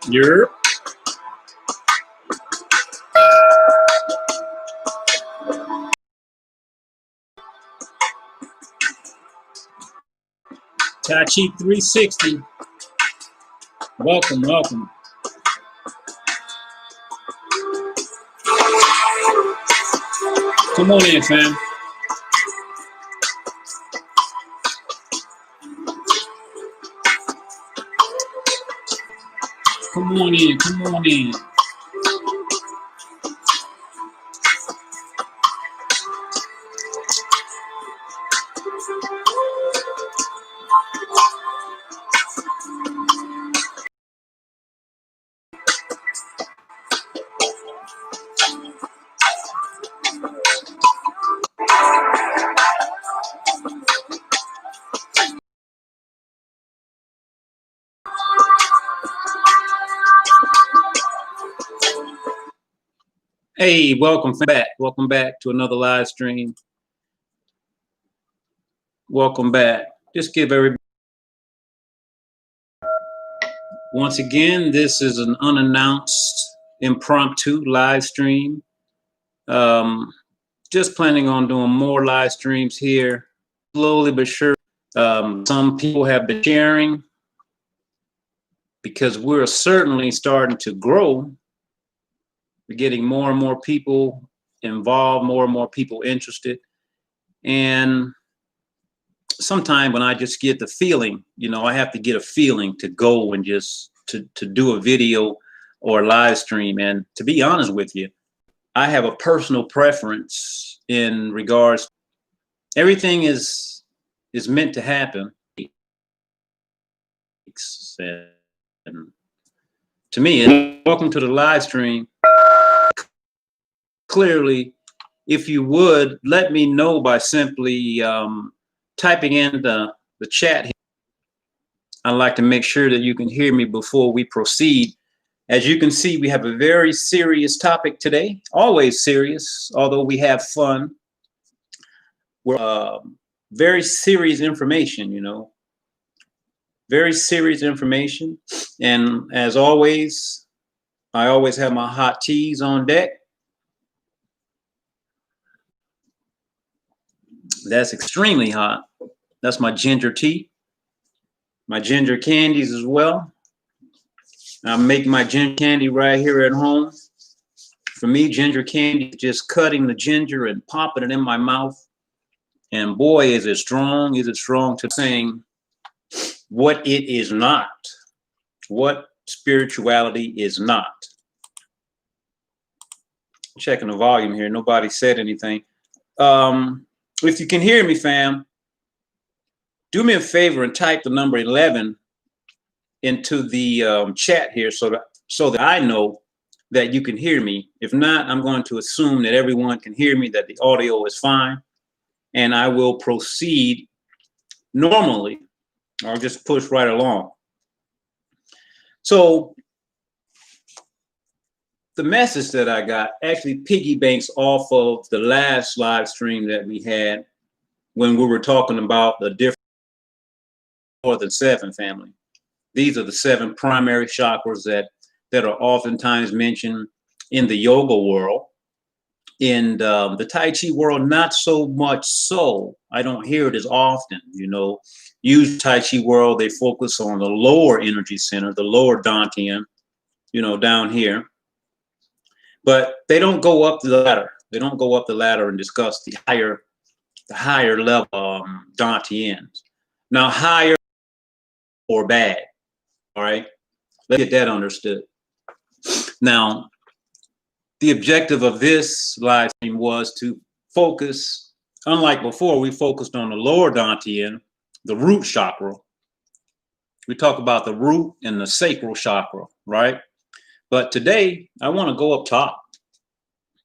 You're Tai Chi 360. Welcome, welcome. Come on in, fam. Come on in, come on in. Hey, welcome back. Welcome back to another live stream. Welcome back. Just give everybody. Once again, this is an unannounced impromptu live stream. Just planning on doing more live streams here, slowly but sure. Some people have been sharing because we're certainly starting to grow. We're getting more and more people involved, more and more people interested. And sometimes when I just get the feeling, I have to get a feeling to go and just to do a video or a live stream. And to be honest with you, I have a personal preference in regards. Everything is meant to happen. And to me, welcome to the live stream. Clearly, if you would let me know by simply typing in the chat here. I'd like to make sure that you can hear me before we proceed. As you can see, we have a very serious topic today, always serious, although we have fun. We're very serious information, very serious information. And as always, I always have my hot teas on deck. That's extremely hot. That's my ginger tea, my ginger candies as well. I'm making my ginger candy right here at home. For me, ginger candy is just cutting the ginger and popping it in my mouth. And boy, is it strong to saying what it is not, what spirituality is not. Checking the volume here. Nobody said anything. If you can hear me, fam, do me a favor and type the number 11 into the chat here so that I know that you can hear me. If not, I'm going to assume that everyone can hear me, that the audio is fine, and I will proceed normally. I'll just push right along. So the message that I got actually piggybanks off of the last live stream that we had when we were talking about the different more than 7 family. These are the 7 primary chakras that are oftentimes mentioned in the yoga world. In the Tai Chi world, not so much so. I don't hear it as often, Usually Tai Chi world, they focus on the lower energy center, the lower Dantian, down here. But they don't go up the ladder. They don't go up the ladder and discuss the higher level Dantians. Now, higher or bad, all right? Let's get that understood. Now, the objective of this live stream was to focus, unlike before, we focused on the lower Dantian, the root chakra. We talk about the root and the sacral chakra, right? But today, I want to go up top.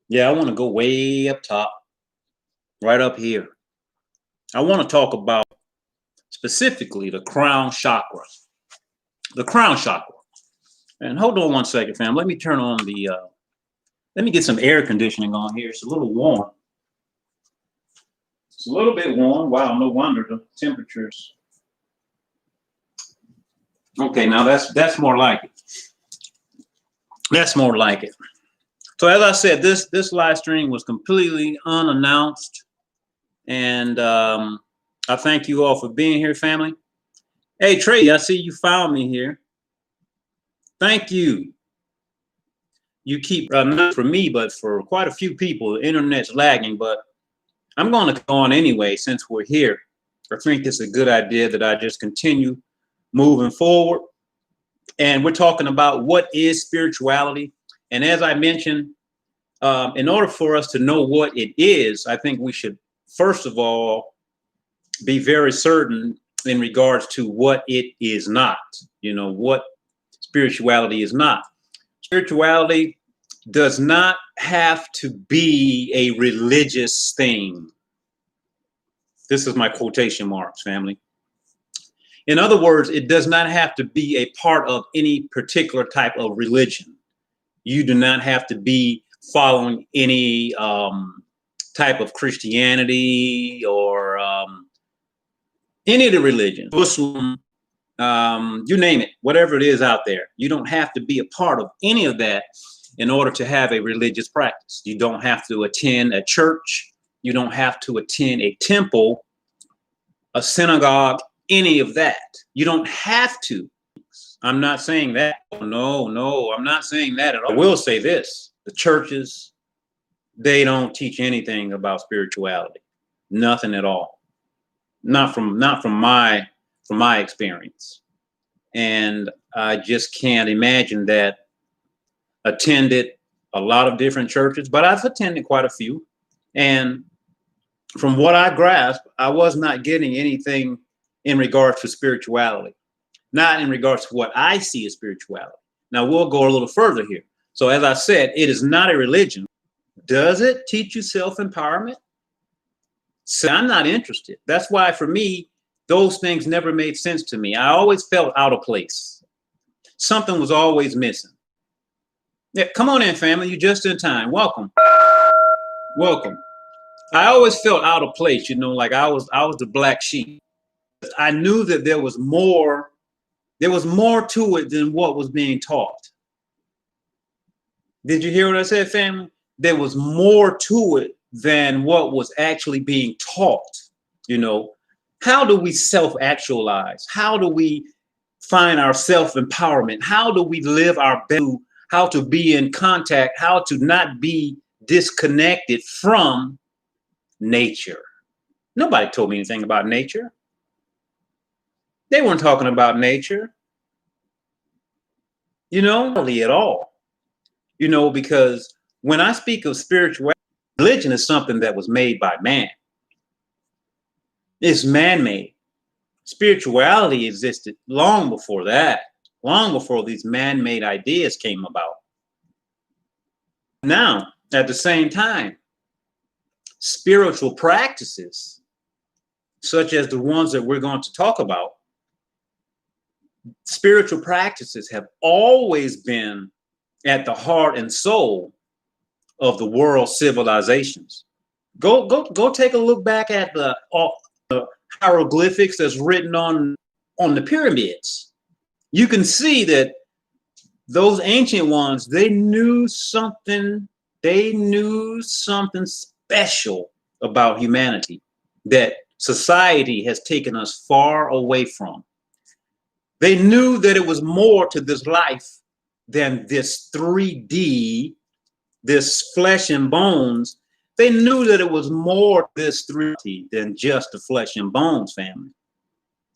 Yeah, I want to go way up top, right up here. I want to talk about specifically the crown chakra. The crown chakra. And hold on one second, fam. Let me turn on let me get some air conditioning on here. It's a little warm. It's a little bit warm. Wow, no wonder the temperatures. Okay, now that's more like it. That's more like it. So as I said, this live stream was completely unannounced, and I thank you all for being here, family. Hey, Tracy, I see you found me here. Thank you. You keep not for me, but for quite a few people, the internet's lagging, but I'm going to go on anyway since we're here. I think it's a good idea that I just continue moving forward. And we're talking about what is spirituality. And as I mentioned, in order for us to know what it is, I think we should, first of all, be very certain in regards to what it is not, what spirituality is not. Spirituality does not have to be a religious thing. This is my quotation marks, family. In other words, it does not have to be a part of any particular type of religion. You do not have to be following any type of Christianity or any of the religions, Muslim, you name it, whatever it is out there. You don't have to be a part of any of that in order to have a religious practice. You don't have to attend a church. You don't have to attend a temple, a synagogue, any of that. You don't have to. I'm not saying that. No, I'm not saying that at all. I will say this. The churches, they don't teach anything about spirituality. Nothing at all. Not from my experience. And I just can't imagine that. Attended a lot of different churches, but I've attended quite a few. And from what I grasped, I was not getting anything in regards to spirituality, not in regards to what I see as spirituality. Now we'll go a little further here. So as I said, it is not a religion. Does it teach you self-empowerment? So I'm not interested. That's why for me, those things never made sense to me. I always felt out of place. Something was always missing. Yeah, come on in, family. You're just in time. Welcome. Welcome. I always felt out of place, like I was the black sheep. I knew that there was more to it than what was being taught. Did you hear what I said, family? There was more to it than what was actually being taught. How do we self-actualize? How do we find our self-empowerment? How do we live our best? How to be in contact, how to not be disconnected from nature. Nobody told me anything about nature. They weren't talking about nature, really at all. Because when I speak of spirituality, religion is something that was made by man. It's man-made. Spirituality existed long before that. Long before these man-made ideas came about. Now, at the same time, spiritual practices, such as the ones that we're going to talk about, spiritual practices have always been at the heart and soul of the world's civilizations. Go take a look back at the hieroglyphics that's written on the pyramids. You can see that those ancient ones, they knew something special about humanity that society has taken us far away from. They knew that it was more to this life than this 3D, this flesh and bones. They knew that it was more this 3D than just the flesh and bones, family.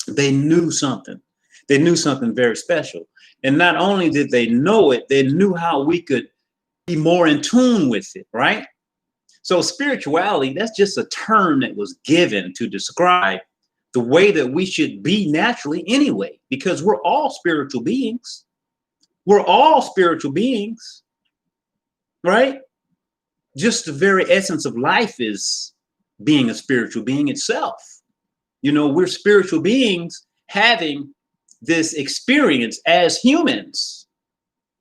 They knew something. They knew something very special. And not only did they know it, they knew how we could be more in tune with it, right? So spirituality, that's just a term that was given to describe the way that we should be naturally anyway, because we're all spiritual beings. We're all spiritual beings, right? Just the very essence of life is being a spiritual being itself. We're spiritual beings having this experience as humans,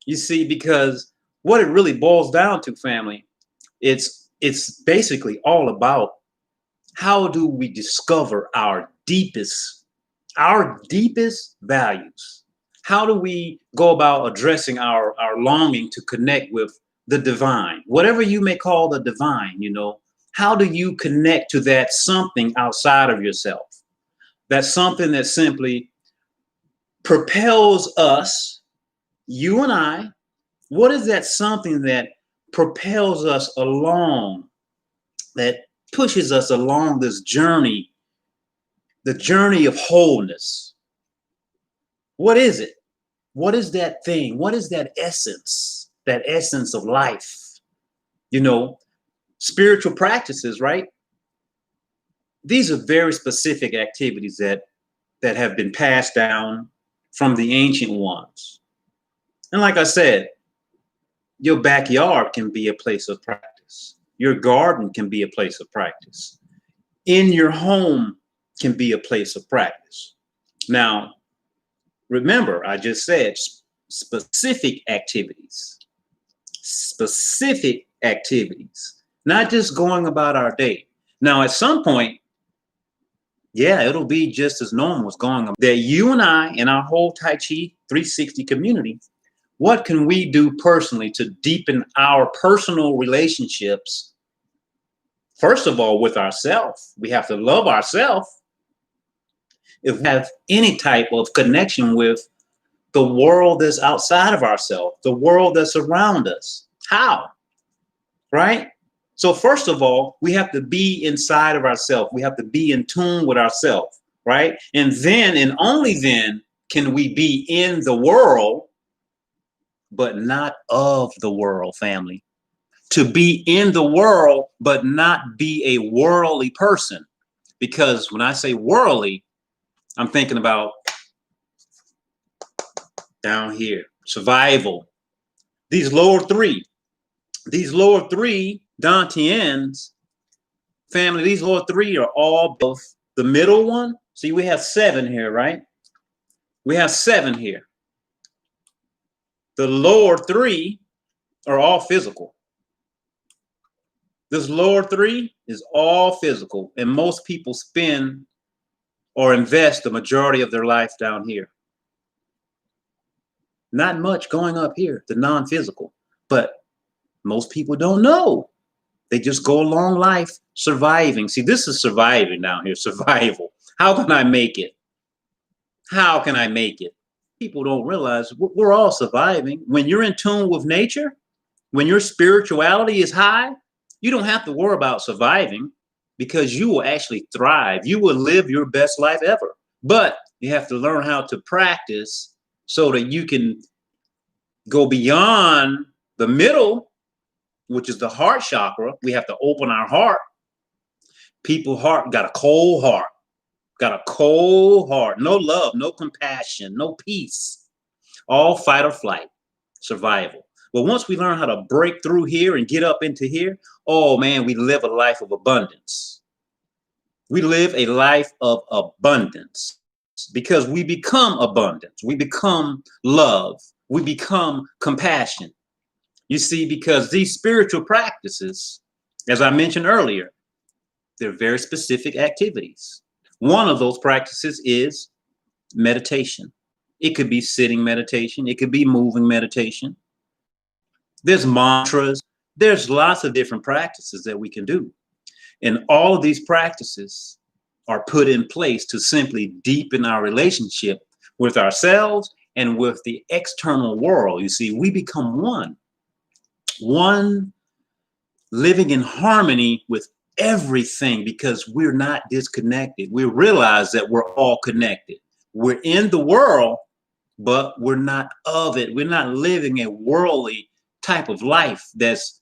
you see, because what it really boils down to, family, it's basically all about how do we discover our deepest values? How do we go about addressing our longing to connect with the divine, whatever you may call the divine? How do you connect to that something outside of yourself? That's something that simply propels us, you and I. What is that something that propels us along, that pushes us along this journey, the journey of wholeness? What is it? What is that thing? What is that essence of life? Spiritual practices, right? These are very specific activities that have been passed down from the ancient ones. And like I said, your backyard can be a place of practice. Your garden can be a place of practice. In your home can be a place of practice. Now, remember, I just said specific activities, not just going about our day. Now, at some point, yeah, it'll be just as normal as going about that. You and I and our whole Tai Chi 360 community, what can we do personally to deepen our personal relationships? First of all, with ourselves. We have to love ourselves. If we have any type of connection with the world that's outside of ourselves, the world that's around us, how? Right? So first of all, we have to be inside of ourselves. We have to be in tune with ourselves, right? And then, and only then, can we be in the world, but not of the world, family. To be in the world, but not be a worldly person. Because when I say worldly, I'm thinking about down here, survival. These lower three Dantians, family, these lower three are all both the middle one. See, we have 7 here, right? We have 7 here. The lower 3 are all physical. This lower 3 is all physical, and most people spend or invest the majority of their life down here. Not much going up here, the non-physical, but most people don't know. They just go along life surviving. See, this is surviving down here, survival. How can I make it? How can I make it? People don't realize we're all surviving. When you're in tune with nature, when your spirituality is high, you don't have to worry about surviving because you will actually thrive. You will live your best life ever. But you have to learn how to practice so that you can go beyond the middle, which is the heart chakra. We have to open our heart. People's heart got a cold heart. Got a cold heart. No love, no compassion, no peace. All fight or flight, survival. But once we learn how to break through here and get up into here, oh man, we live a life of abundance. We live a life of abundance because we become abundance. We become love. We become compassion. You see, because these spiritual practices, as I mentioned earlier, they're very specific activities. One of those practices is meditation. It could be sitting meditation. It could be moving meditation. There's mantras. There's lots of different practices that we can do. And all of these practices are put in place to simply deepen our relationship with ourselves and with the external world. You see, we become one living in harmony with everything because we're not disconnected. We realize that we're all connected. We're in the world, but we're not of it. We're not living a worldly type of life that's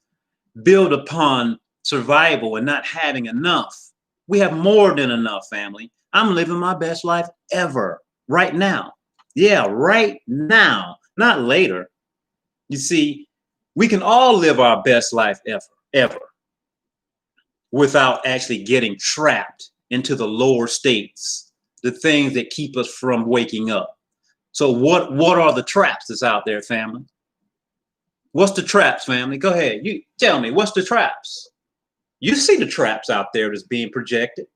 built upon survival and not having enough. We have more than enough, family. I'm living my best life ever, right now. Yeah, right now, not later. You see, we can all live our best life ever, without actually getting trapped into the lower states, the things that keep us from waking up. So what are the traps that's out there, family? What's the traps, family? Go ahead. You tell me, what's the traps? You see the traps out there that's being projected.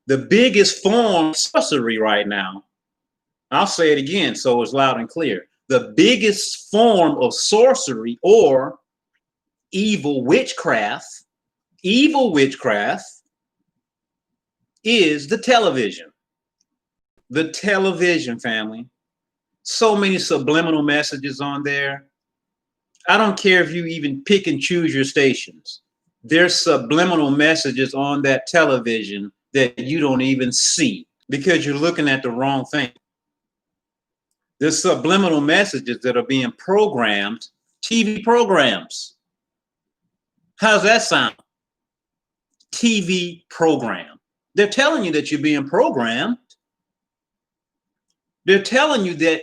The biggest form of sorcery right now I'll say it again so it's loud and clear. The biggest form of sorcery or evil witchcraft is the television. The television, family. So many subliminal messages on there. I don't care if you even pick and choose your stations. There's subliminal messages on that television that you don't even see because you're looking at the wrong thing. There's subliminal messages that are being programmed, TV programs. How's that sound? TV program. They're telling you that you're being programmed. They're telling you that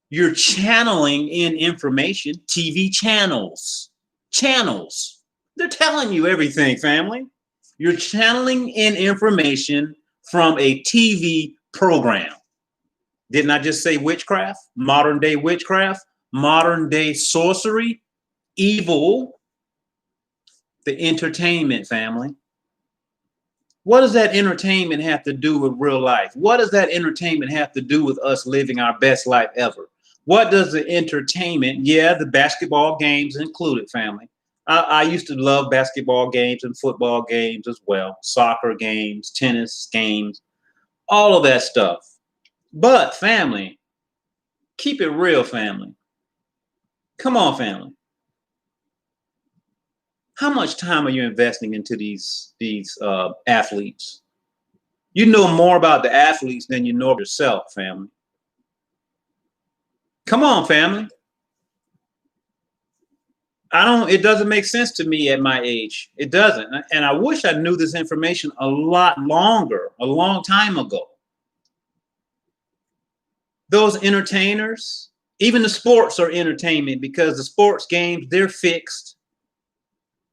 you're channeling in information, TV channels. They're telling you everything, family. You're channeling in information from a TV program. Didn't I just say witchcraft? Modern day witchcraft, modern day sorcery, evil, the entertainment, family. What does that entertainment have to do with real life? What does that entertainment have to do with us living our best life ever? What does the entertainment, the basketball games included, family. I used to love basketball games and football games as well, soccer games, tennis games, all of that stuff. But family, keep it real, family. Come on, family. How much time are you investing into these athletes? You know more about the athletes than you know yourself, family. Come on, family. It doesn't make sense to me at my age. It doesn't. And I wish I knew this information a lot longer, a long time ago. Those entertainers, even the sports are entertainment because the sports games, they're fixed.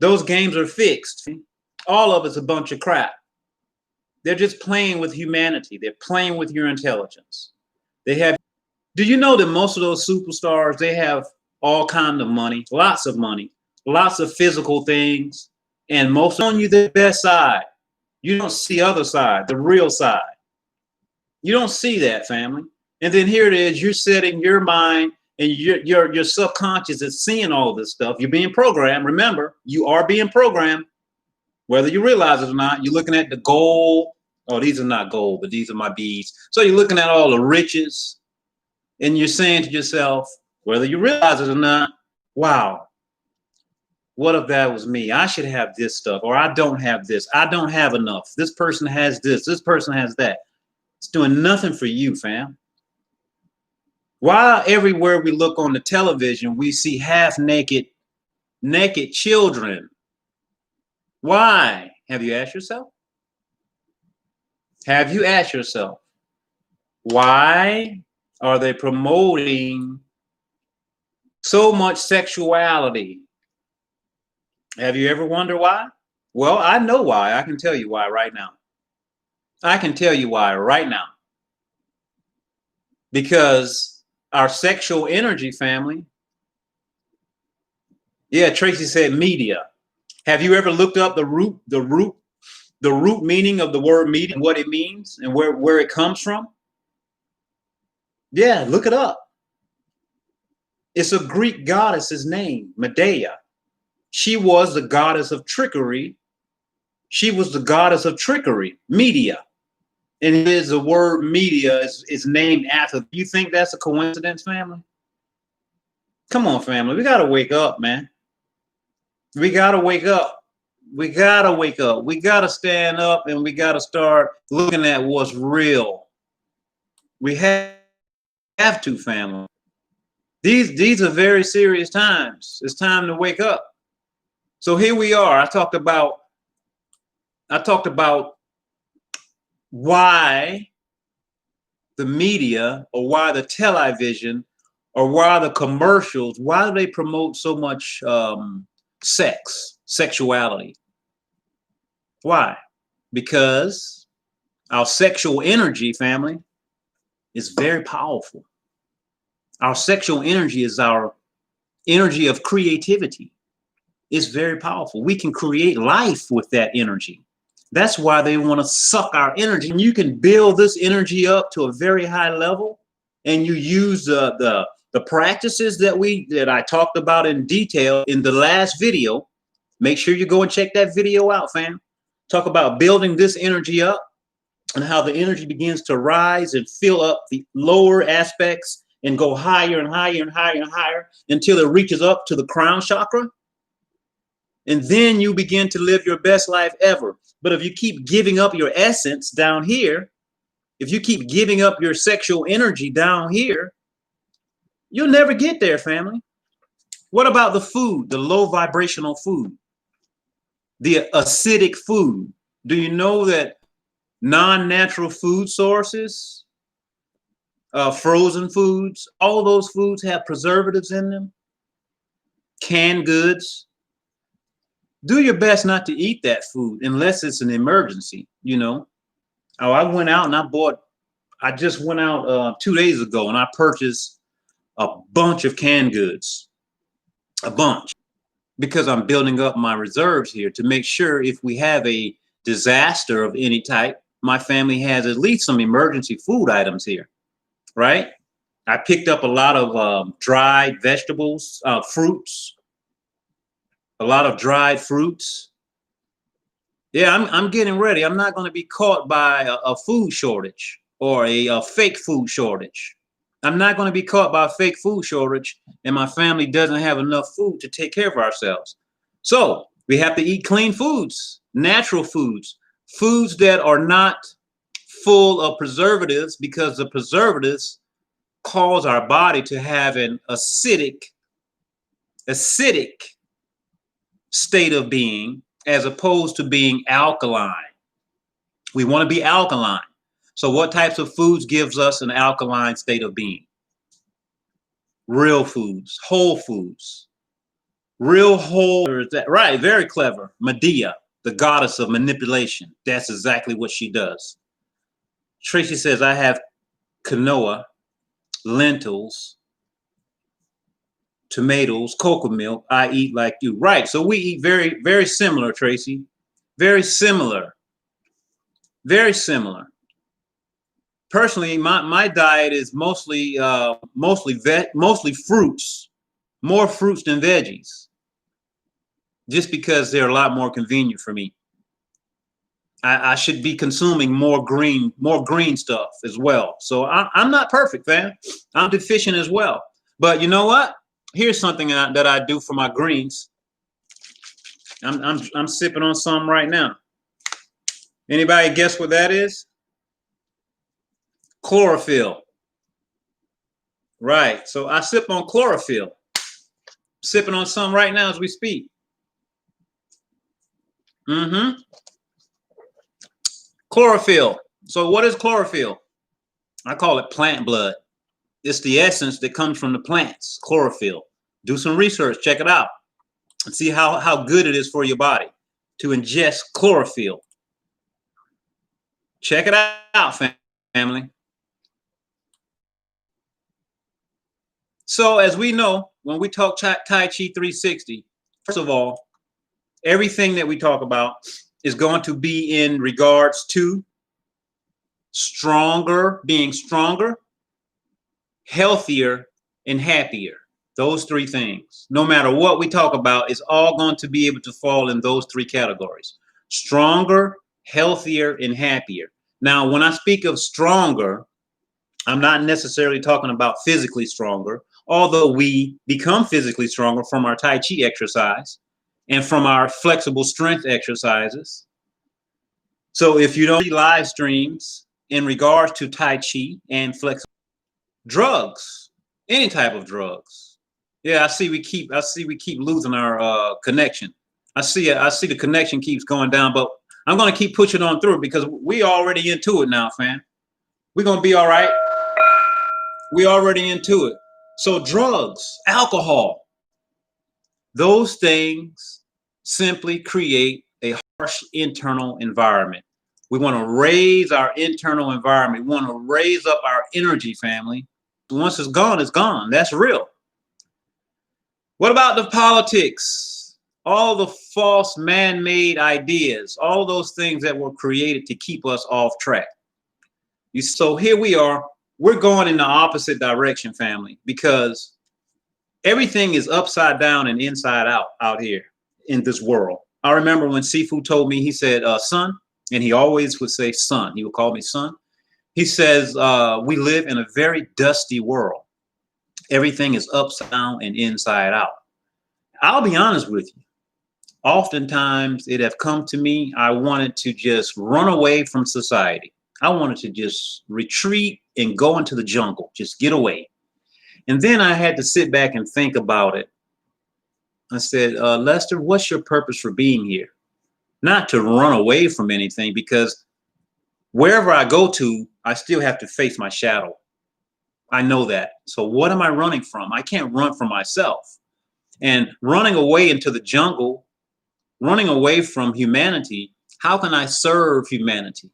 Those games are fixed. All of it's a bunch of crap. They're just playing with humanity. They're playing with your intelligence. Do you know that most of those superstars, they have all kinds of money, lots of physical things, and most on you the best side. You don't see the other side, the real side. You don't see that, family. And then here it is, you're setting your mind and your subconscious is seeing all this stuff. You're being programmed. Remember, you are being programmed, whether you realize it or not. You're looking at the gold. Oh, these are not gold, but these are my beads. So you're looking at all the riches and you're saying to yourself, whether you realize it or not, wow, what if that was me? I should have this stuff, or I don't have this. I don't have enough. This person has this. This person has that. It's doing nothing for you, fam. Why everywhere we look on the television, we see half naked children? Why? Have you asked yourself? Have you asked yourself, why are they promoting so much sexuality? Have you ever wondered why? Well, I know why. I can tell you why right now. Because our sexual energy, family. Yeah, Tracy said media. Have you ever looked up the root meaning of the word media, and what it means and where it comes from? Yeah, look it up. It's a Greek goddess's name, Medea. She was the goddess of trickery. Media. And it is the word media is named after. You think that's a coincidence, family? Come on, family. We got to wake up, man. We got to wake up. We got to stand up and we got to start looking at what's real. We have to, family. These are very serious times. It's time to wake up. So here we are. I talked about why the media, or why the television, or why the commercials, why do they promote so much sexuality? Why? Because our sexual energy, family, is very powerful. Our sexual energy is our energy of creativity. It's very powerful. We can create life with that energy. That's why they want to suck our energy. And you can build this energy up to a very high level and you use the practices that I talked about in detail in the last video, make sure you go and check that video out, fam. Talk about building this energy up and how the energy begins to rise and fill up the lower aspects and go higher and higher and higher and higher until it reaches up to the crown chakra. And then you begin to live your best life ever. But if you keep giving up your essence down here, if you keep giving up your sexual energy down here, you'll never get there, family. What about the food, the low vibrational food, the acidic food? Do you know that non-natural food sources, frozen foods, all those foods have preservatives in them, canned goods? Do your best not to eat that food unless it's an emergency, you know. Oh, I went out and I just went out 2 days ago and I purchased a bunch of canned goods, a bunch, because I'm building up my reserves here to make sure if we have a disaster of any type, my family has at least some emergency food items here, right? I picked up a lot of dried vegetables, fruits, a lot of dried fruits. Yeah, I'm getting ready. I'm not going to be caught by a food shortage or a fake food shortage. I'm not going to be caught by a fake food shortage and my family doesn't have enough food to take care of ourselves. So we have to eat clean foods, natural foods, foods that are not full of preservatives, because the preservatives cause our body to have an acidic state of being as opposed to being alkaline. We want to be alkaline. So what types of foods gives us an alkaline state of being? Real foods, whole foods. Real whole, right, very clever. Medea, the goddess of manipulation. That's exactly what she does. Tracy says, I have quinoa, lentils, tomatoes, cocoa milk. I eat like you. Right. So we eat very, very similar, Tracy. Very similar. Very similar. Personally, my diet is mostly fruits, more fruits than veggies, just because they're a lot more convenient for me. I should be consuming more green stuff as well. So I'm not perfect, fam. I'm deficient as well. But you know what? Here's something that I do for my greens. I'm sipping on some right now. Anybody guess what that is? Chlorophyll. Right. So I sip on chlorophyll. Sipping on some right now as we speak. Chlorophyll. So what is chlorophyll? I call it plant blood. It's the essence that comes from the plants, chlorophyll. Do some research, check it out, and see how good it is for your body to ingest chlorophyll. Check it out, family. So as we know, when we talk Tai Chi 360, first of all, everything that we talk about is going to be in regards to being stronger, healthier, and happier. Those three things. No matter what we talk about, it's all going to be able to fall in those three categories. Stronger, healthier, and happier. Now, when I speak of stronger, I'm not necessarily talking about physically stronger, although we become physically stronger from our Tai Chi exercise and from our flexible strength exercises. So if you don't see live streams in regards to Tai Chi and flexible drugs, any type of drugs. Yeah, I see we keep losing our connection. I see the connection keeps going down, but I'm going to keep pushing on through because we already into it now, fam. We're going to be all right. We already into it. So drugs, alcohol, those things simply create a harsh internal environment. We want to raise our internal environment. We want to raise up our energy, family. Once it's gone, it's gone. That's real. What about the politics? All the false man-made ideas, all those things that were created to keep us off track. So here we are we're going in the opposite direction, family, because everything is upside down and inside out here in this world. I remember when Sifu told me, he said, son, and he always would say son. He would call me son. He says, we live in a very dusty world. Everything is upside down and inside out. I'll be honest with you. Oftentimes it have come to me, I wanted to just run away from society. I wanted to just retreat and go into the jungle, just get away. And then I had to sit back and think about it. I said, Lester, what's your purpose for being here? Not to run away from anything, because wherever I go to, I still have to face my shadow. I know that. So what am I running from? I can't run from myself. And running away into the jungle, running away from humanity, how can I serve humanity?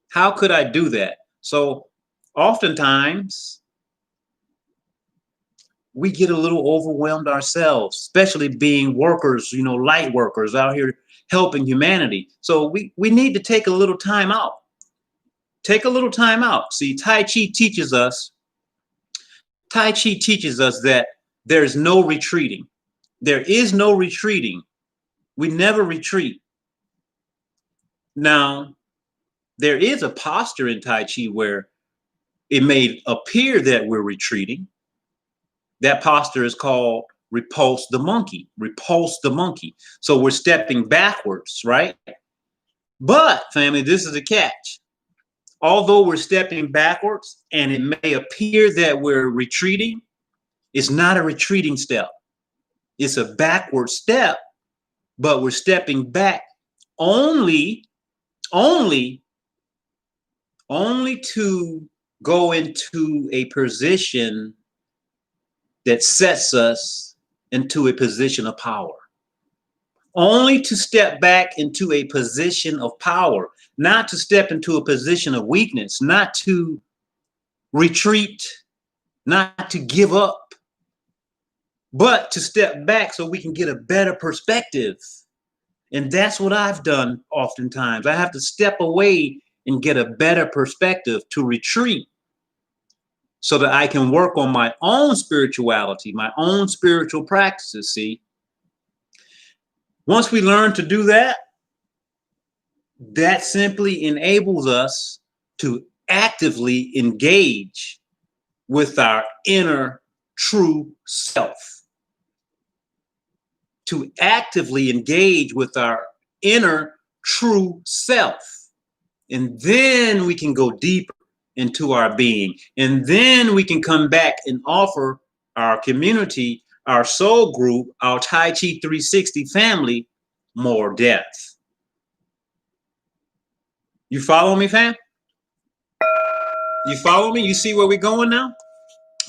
How could I do that? So oftentimes we get a little overwhelmed ourselves, especially being workers, light workers out here helping humanity. So we need to take a little time out. Take a little time out. See, Tai Chi teaches us that there's no retreating. There is no retreating. We never retreat. Now, there is a posture in Tai Chi where it may appear that we're retreating. That posture is called repulse the monkey. Repulse the monkey. So we're stepping backwards, right? But, family, this is a catch. Although we're stepping backwards and it may appear that we're retreating, it's not a retreating step. It's a backward step, but we're stepping back only to go into a position that sets us into a position of power. Only to step back into a position of power, not to step into a position of weakness, not to retreat, not to give up, but to step back so we can get a better perspective. And that's what I've done oftentimes. I have to step away and get a better perspective, to retreat, so that I can work on my own spirituality, my own spiritual practices. See, once we learn to do that, that simply enables us to actively engage with our inner true self. To actively engage with our inner true self. And then we can go deeper into our being. And then we can come back and offer our community, our soul group, our Tai Chi 360 family more depth. You follow me, fam? You follow me? You see where we're going now?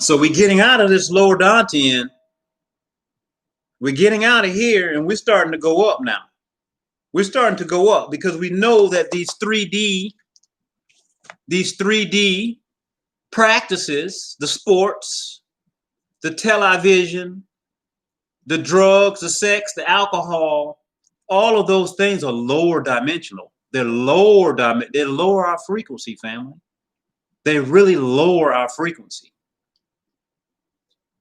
So we're getting out of this lower Dantian. We're getting out of here and we're starting to go up now. We're starting to go up because we know that these 3D practices, the sports, the television, the drugs, the sex, the alcohol, all of those things are lower dimensional. They lower our frequency, family. They really lower our frequency.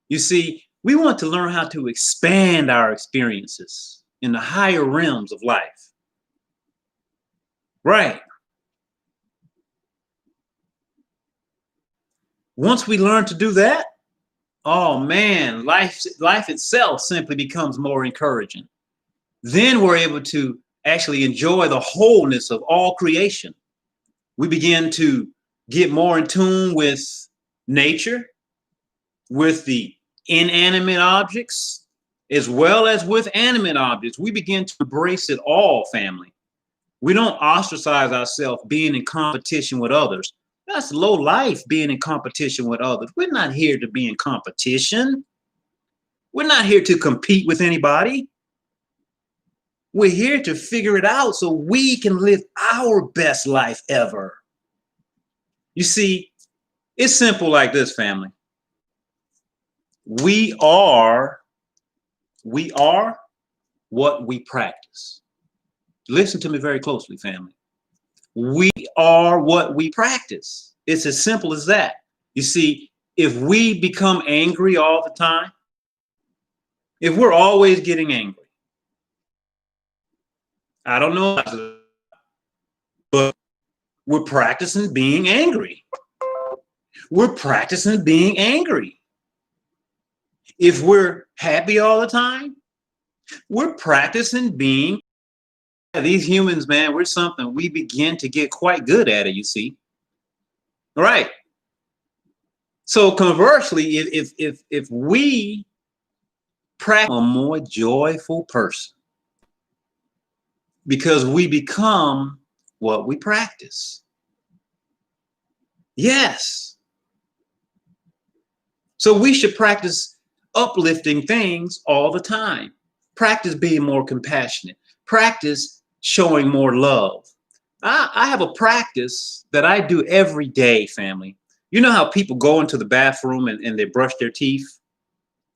You see, we want to learn how to expand our experiences in the higher realms of life. Right. Once we learn to do that, oh man, life itself simply becomes more encouraging. Then we're able to actually enjoy the wholeness of all creation. We begin to get more in tune with nature, with the inanimate objects, as well as with animate objects. We begin to embrace it all, family. We don't ostracize ourselves being in competition with others. That's low life, being in competition with others. We're not here to be in competition. We're not here to compete with anybody. We're here to figure it out so we can live our best life ever. You see, it's simple like this, family. We are what we practice. Listen to me very closely, family. We are what we practice. It's as simple as that. You see, if we become angry all the time, if we're always getting angry, I don't know, but we're practicing being angry. We're practicing being angry. If we're happy all the time, we're practicing being. These humans, man, we're something. We begin to get quite good at it, you see. All right. So conversely, if we practice a more joyful person, because we become what we practice. Yes. So we should practice uplifting things all the time. Practice being more compassionate. Practice showing more love. I have a practice that I do every day, family. You know how people go into the bathroom and they brush their teeth,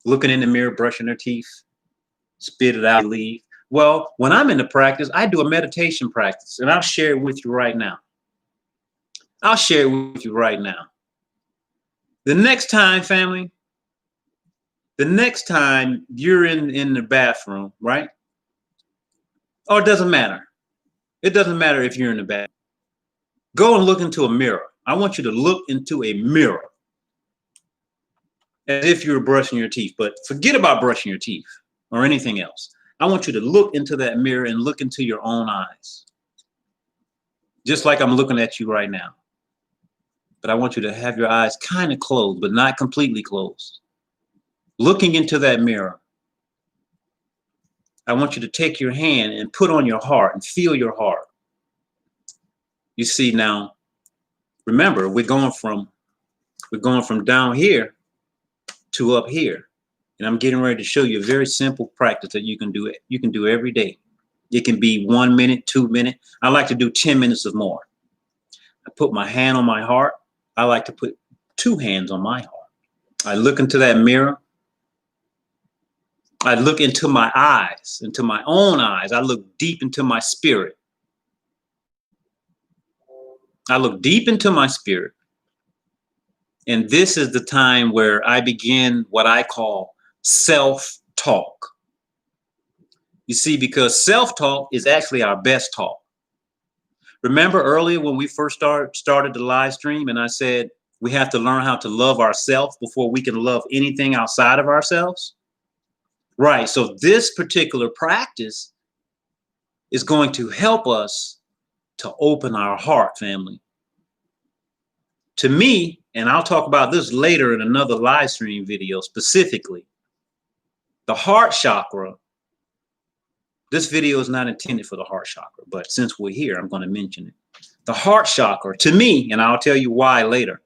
looking in the mirror, brushing their teeth, spit it out, leave. Well, when I'm in the practice, I do a meditation practice, and I'll share it with you right now. I'll share it with you right now. The next time, family, the next time you're in the bathroom, right? Or it doesn't matter. It doesn't matter if you're in the bathroom. Go and look into a mirror. I want you to look into a mirror as if you were brushing your teeth, but forget about brushing your teeth or anything else. I want you to look into that mirror and look into your own eyes, just like I'm looking at you right now. But I want you to have your eyes kind of closed, but not completely closed. Looking into that mirror, I want you to take your hand and put on your heart and feel your heart. You see now, remember, we're going from down here to up here. And I'm getting ready to show you a very simple practice that you can do it. You can do every day. It can be 1 minute, 2 minutes. I like to do 10 minutes or more. I put my hand on my heart. I like to put 2 hands on my heart. I look into that mirror. I look into my eyes, into my own eyes. I look deep into my spirit. I look deep into my spirit. And this is the time where I begin what I call self-talk. You see, because self-talk is actually our best talk. Remember earlier when we first started the live stream and I said we have to learn how to love ourselves before we can love anything outside of ourselves? Right. So this particular practice is going to help us to open our heart, family. To me, and I'll talk about this later in another live stream video specifically, the heart chakra. This video is not intended for the heart chakra, but since we're here, I'm going to mention it. The heart chakra, to me, and I'll tell you why later,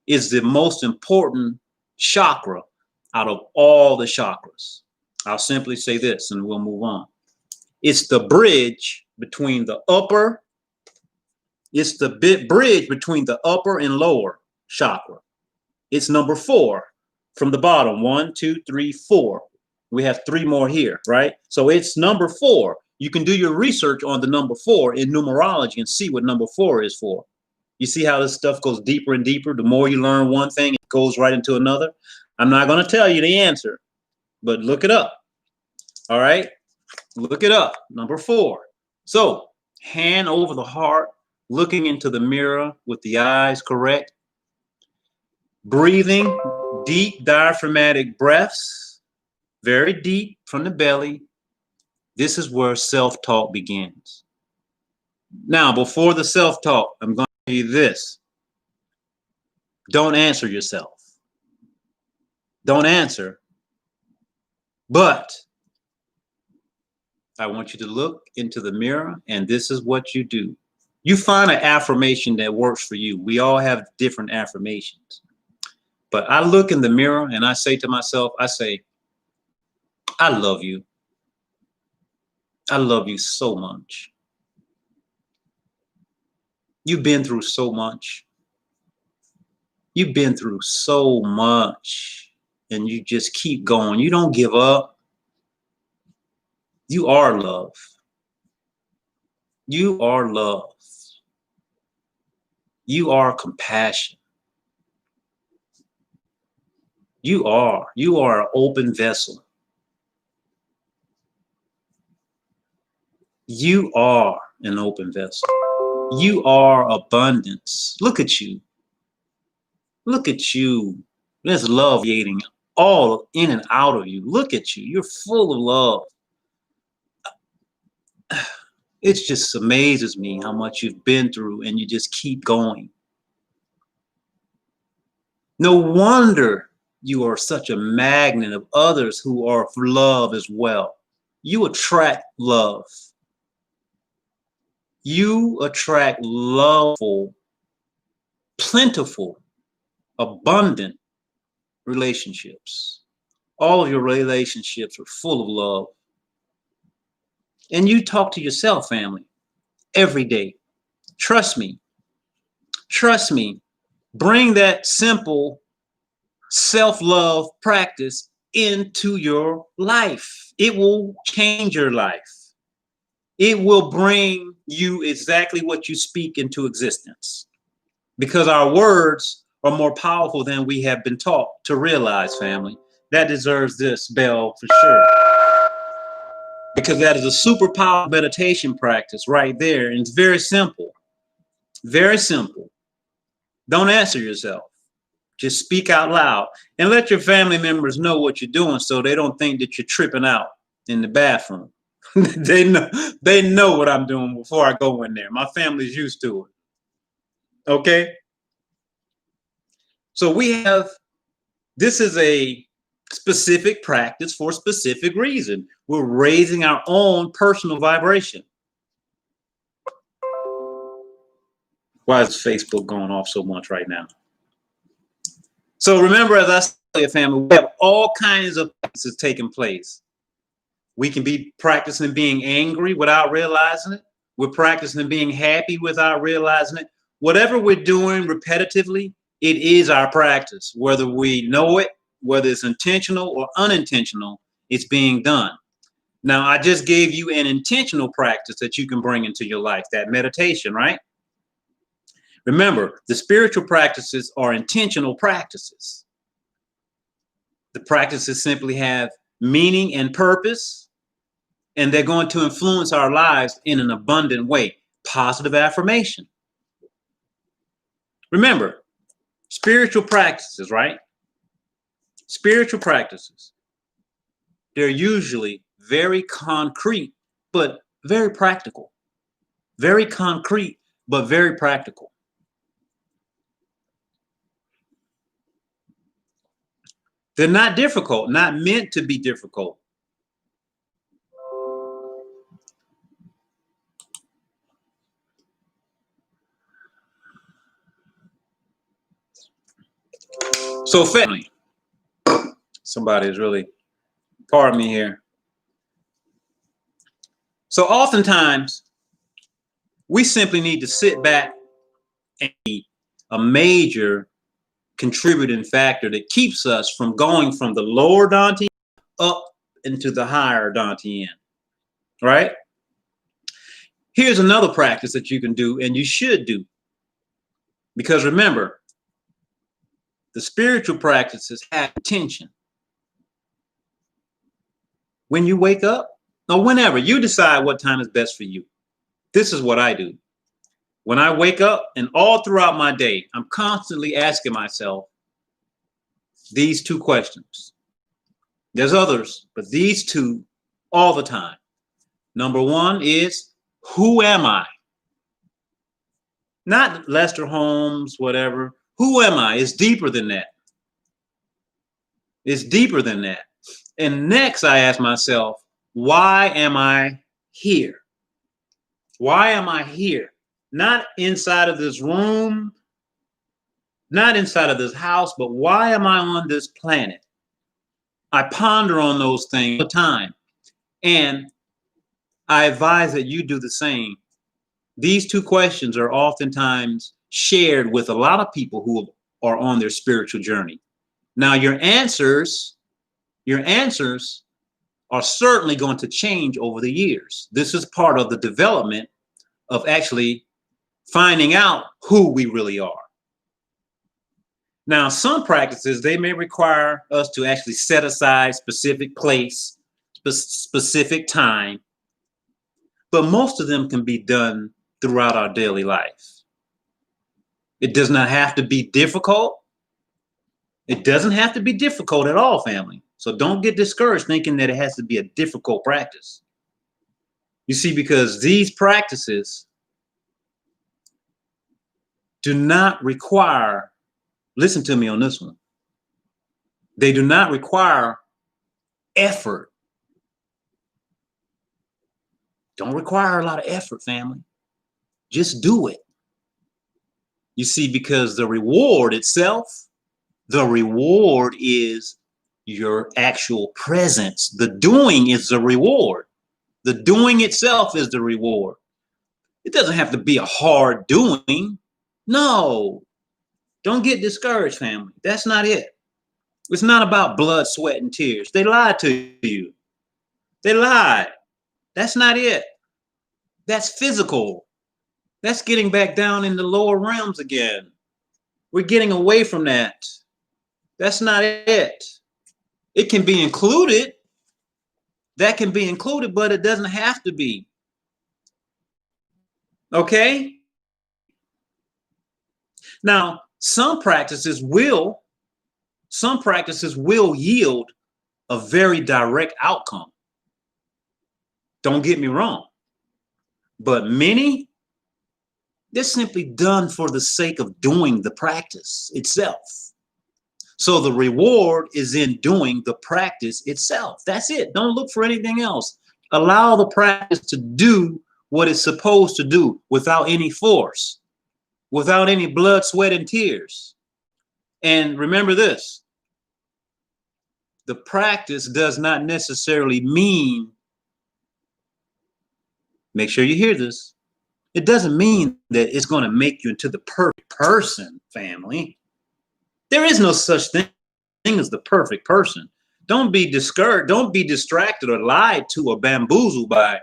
is the most important chakra out of all the chakras. I'll simply say this and we'll move on. It's the bridge between the upper, it's the bridge between the upper and lower chakra. It's number 4 from the bottom. 1, 2, 3, 4. We have 3 more here, right? So it's number 4. You can do your research on the number 4 in numerology and see what number 4 is for. You see how this stuff goes deeper and deeper? The more you learn one thing, it goes right into another. I'm not going to tell you the answer, but look it up. All right? Look it up. Number 4. So hand over the heart, looking into the mirror with the eyes correct. Breathing deep diaphragmatic breaths, very deep from the belly. This is where self-talk begins. Now, before the self-talk, I'm going to tell you this. Don't answer yourself. Don't answer. But I want you to look into the mirror, and this is what you do. You find an affirmation that works for you. We all have different affirmations. But I look in the mirror and I say to myself, I say, I love you. I love you so much. You've been through so much. You've been through so much, and you just keep going. You don't give up. You are love. You are love. You are compassion. You are an open vessel. You are an open vessel. You are abundance. Look at you. Look at you. There's love radiating all in and out of you. Look at you. You're full of love. It just amazes me how much you've been through and you just keep going. No wonder you are such a magnet of others who are for love as well. You attract love. You attract loveful, plentiful, abundant relationships. All of your relationships are full of love. And you talk to yourself, family, every day. Trust me. Trust me. Bring that simple self-love practice into your life. It will change your life. It will bring you exactly what you speak into existence. Because our words are more powerful than we have been taught to realize, family. That deserves this bell for sure. Because that is a super powerful meditation practice right there. And it's very simple. Very simple. Don't answer yourself. Just speak out loud and let your family members know what you're doing so they don't think that you're tripping out in the bathroom. They know what I'm doing before I go in there. My family's used to it. Okay? So this is a specific practice for a specific reason. We're raising our own personal vibration. Why is Facebook going off so much right now? So remember, as I said, family, we have all kinds of practices taking place. We can be practicing being angry without realizing it. We're practicing being happy without realizing it. Whatever we're doing repetitively, it is our practice. Whether we know it, whether it's intentional or unintentional, it's being done. Now, I just gave you an intentional practice that you can bring into your life, that meditation, right? Remember, the spiritual practices are intentional practices. The practices simply have meaning and purpose, and they're going to influence our lives in an abundant way. Positive affirmation. Remember, spiritual practices, right? Spiritual practices. They're usually very concrete, but very practical. Very concrete, but very practical. They're not difficult, not meant to be difficult. So family, somebody is really, pardon me here. So oftentimes, we simply need to sit back and be a major contributing factor that keeps us from going from the lower Dantian up into the higher Dantian, right? Here's another practice that you can do and you should do. Because remember, the spiritual practices have intention. When you wake up, or whenever, you decide what time is best for you. This is what I do. When I wake up and all throughout my day, I'm constantly asking myself these two questions. There's others, but these two all the time. Number one is, who am I? Not Lester Holmes, whatever. Who am I? It's deeper than that. It's deeper than that. And next I ask myself, why am I here? Why am I here? Not inside of this room, not inside of this house, but why am I on this planet? I ponder on those things all the time. And I advise that you do the same. These two questions are oftentimes shared with a lot of people who are on their spiritual journey. Now, your answers are certainly going to change over the years. This is part of the development of actually finding out who we really are. Now, some practices, they may require us to actually set aside specific place, specific time, but most of them can be done throughout our daily life. It does not have to be difficult. It doesn't have to be difficult at all, family. So don't get discouraged thinking that it has to be a difficult practice. You see, because these practices do not require, listen to me on this one, they do not require effort. Don't require a lot of effort, family. Just do it. You see, because the reward itself, the reward is your actual presence. The doing is the reward. The doing itself is the reward. It doesn't have to be a hard doing. No, don't get discouraged, family. That's not it. It's not about blood, sweat, and tears. They lied to you. They lied. That's not it. That's physical. That's getting back down in the lower realms again. We're getting away from that. That's not it. It can be included. That can be included, but it doesn't have to be. Okay? Now, some practices will yield a very direct outcome. Don't get me wrong. But many, they're simply done for the sake of doing the practice itself. So the reward is in doing the practice itself. That's it. Don't look for anything else. Allow the practice to do what it's supposed to do without any force, without any blood, sweat, and tears. And remember this, the practice does not necessarily mean, make sure you hear this, it doesn't mean that it's going to make you into the perfect person, family. There is no such thing as the perfect person. Don't be discouraged. Don't be distracted or lied to or bamboozled by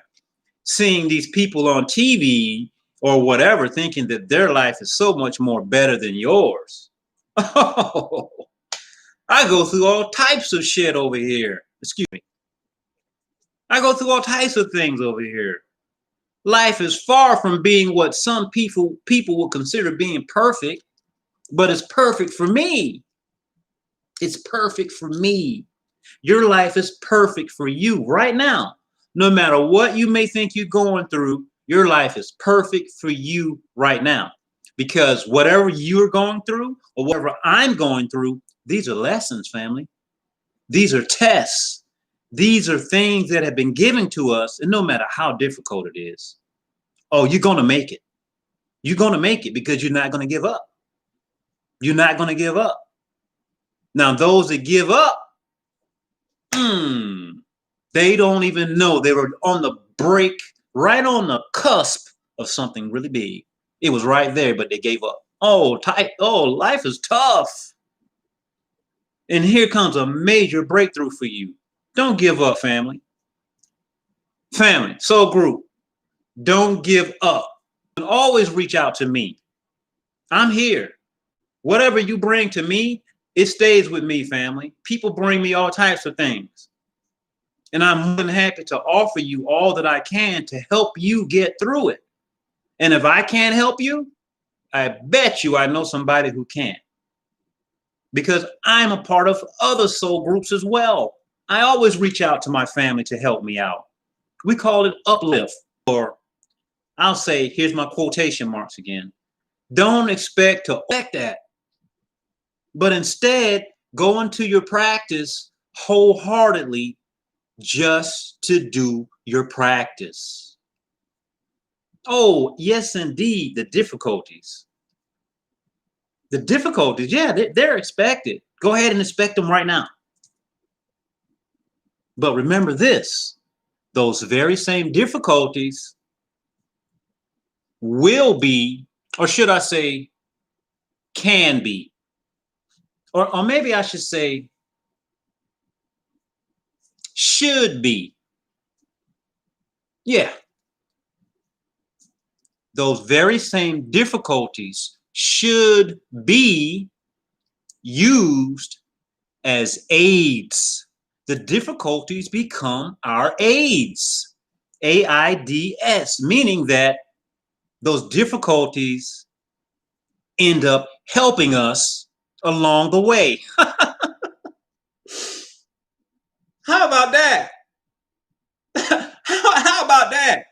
seeing these people on TV or whatever, thinking that their life is so much more better than yours. Oh, I go through all types of shit over here. Excuse me. I go through all types of things over here. Life is far from being what some people will consider being perfect, but it's perfect for me. It's perfect for me. Your life is perfect for you right now. No matter what you may think you're going through, your life is perfect for you right now. Because whatever you're going through or whatever I'm going through, these are lessons, family. These are tests. These are things that have been given to us, and no matter how difficult it is, oh, you're going to make it. You're going to make it because you're not going to give up. You're not going to give up. Now, those that give up, they don't even know they were on the break, right on the cusp of something really big. It was right there, but they gave up. Oh, life is tough. And here comes a major breakthrough for you. Don't give up, family. Family, soul group, don't give up. And always reach out to me. I'm here. Whatever you bring to me, it stays with me, family. People bring me all types of things. And I'm more than happy to offer you all that I can to help you get through it. And if I can't help you, I bet you I know somebody who can. Because I'm a part of other soul groups as well. I always reach out to my family to help me out. We call it uplift, or I'll say, here's my quotation marks again. Don't expect to affect that, but instead go into your practice wholeheartedly just to do your practice. Oh, yes, indeed, the difficulties. The difficulties, yeah, they're expected. Go ahead and expect them right now. But remember this, those very same difficulties will be, or should I say, can be, or maybe I should say, should be. Yeah. Those very same difficulties should be used as aids. The difficulties become our aids. AIDS, meaning that those difficulties end up helping us along the way. How about that? How about that?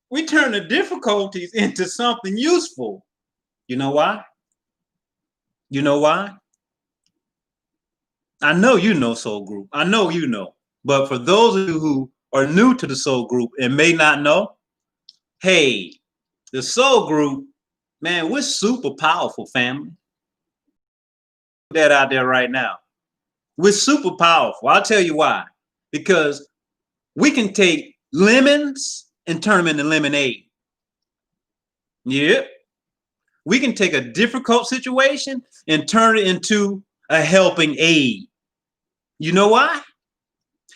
We turn the difficulties into something useful. You know why? You know why? I know you know Soul Group. I know you know. But for those of you who are new to the Soul Group and may not know, hey, the Soul Group, man, we're super powerful, family. Put that out there right now. We're super powerful. I'll tell you why. Because we can take lemons and turn them into lemonade. Yep. We can take a difficult situation and turn it into a helping aid. You know why?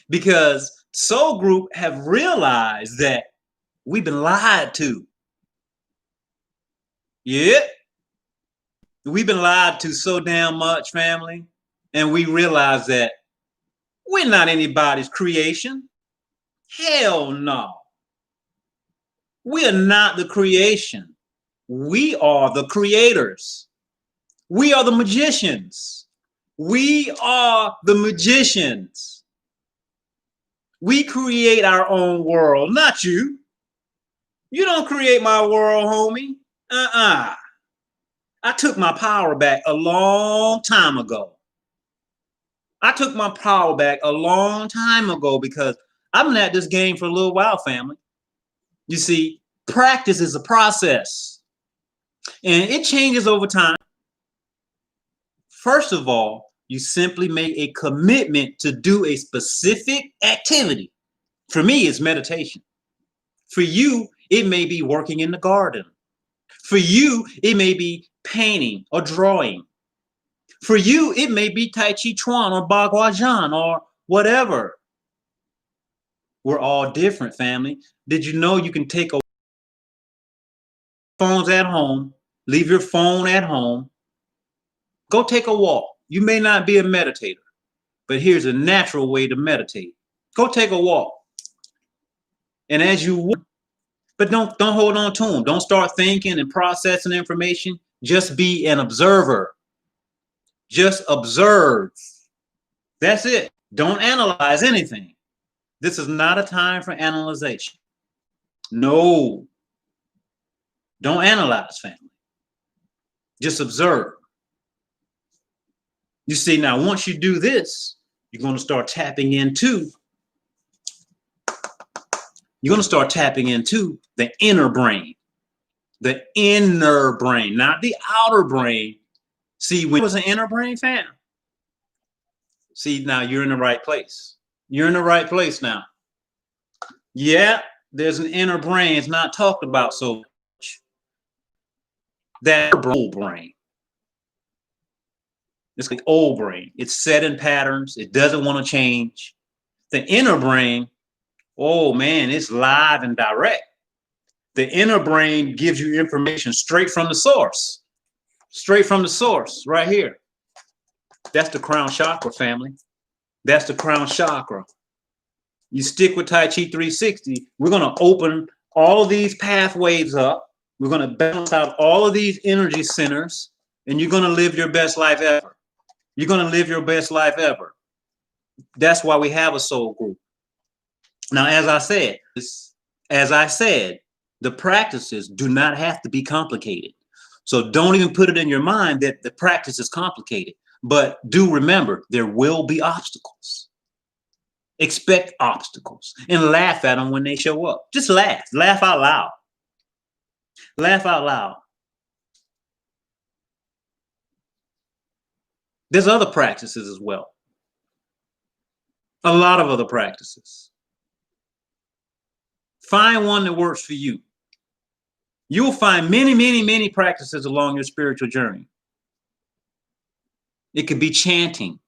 Because Soul Group have realized that we've been lied to. Yep. We've been lied to so damn much, family. And we realize that we're not anybody's creation. Hell no. We are not the creation. We are the creators. We are the magicians. We are the magicians. We create our own world, not you. You don't create my world, homie. I took my power back a long time ago. I took my power back a long time ago because I've been at this game for a little while, family. You see, practice is a process and it changes over time. First of all, you simply make a commitment to do a specific activity. For me, it's meditation. For you, it may be working in the garden. For you, it may be painting or drawing. For you, it may be Tai Chi Chuan or Bagua Zhan or whatever. We're all different, family. Did you know you can take a phones at home, leave your phone at home, go take a walk. You may not be a meditator, but here's a natural way to meditate. Go take a walk. And as you walk, but don't hold on to them. Don't start thinking and processing information. Just be an observer. Just observe. That's it. Don't analyze anything. This is not a time for analyzation. No. Don't analyze, family. Just observe. You see, now once you do this, you're going to start tapping into the inner brain. The inner brain, not the outer brain. See, when it was an inner brain, fam. See, now you're in the right place. You're in the right place now. Yeah, there's an inner brain. It's not talked about so much. That old brain. It's the old brain. It's set in patterns. It doesn't want to change. The inner brain, oh man, it's live and direct. The inner brain gives you information straight from the source. Straight from the source, right here. That's the crown chakra, family. That's the crown chakra. You stick with Tai Chi 360, we're going to open all of these pathways up. We're going to balance out all of these energy centers, and you're going to live your best life ever. You're going to live your best life ever. That's why we have a soul group. Now, as I said, the practices do not have to be complicated. So don't even put it in your mind that the practice is complicated. But do remember, there will be obstacles. Expect obstacles and laugh at them when they show up. Just laugh. Laugh out loud. Laugh out loud. There's other practices as well. A lot of other practices. Find one that works for you. You'll find many, many, many practices along your spiritual journey. It could be chanting.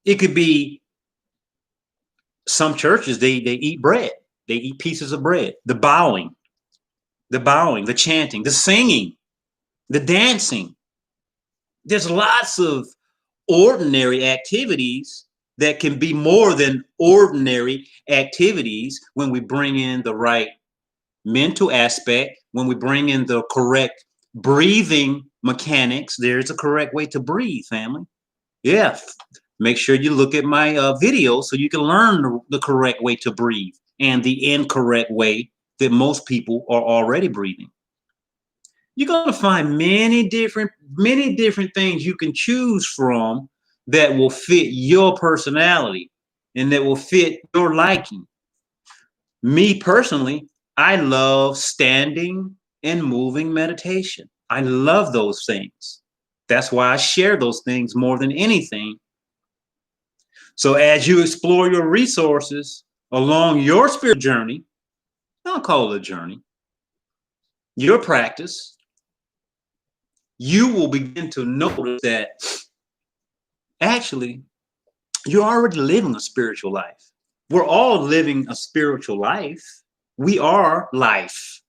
It could be some churches, they eat bread. They eat pieces of bread. The bowing, the chanting, the singing, the dancing. There's lots of ordinary activities that can be more than ordinary activities when we bring in the right mental aspect, when we bring in the correct breathing mechanics. There's a correct way to breathe, family. Yeah, make sure you look at my video so you can learn the correct way to breathe and the incorrect way that most people are already breathing. You're going to find many different things you can choose from that will fit your personality and that will fit your liking. Me personally, I love standing and moving meditation. I love those things. That's why I share those things more than anything. So as you explore your resources along your spiritual journey, I'll call it a journey, your practice, you will begin to notice that actually you're already living a spiritual life. We're all living a spiritual life. We are life.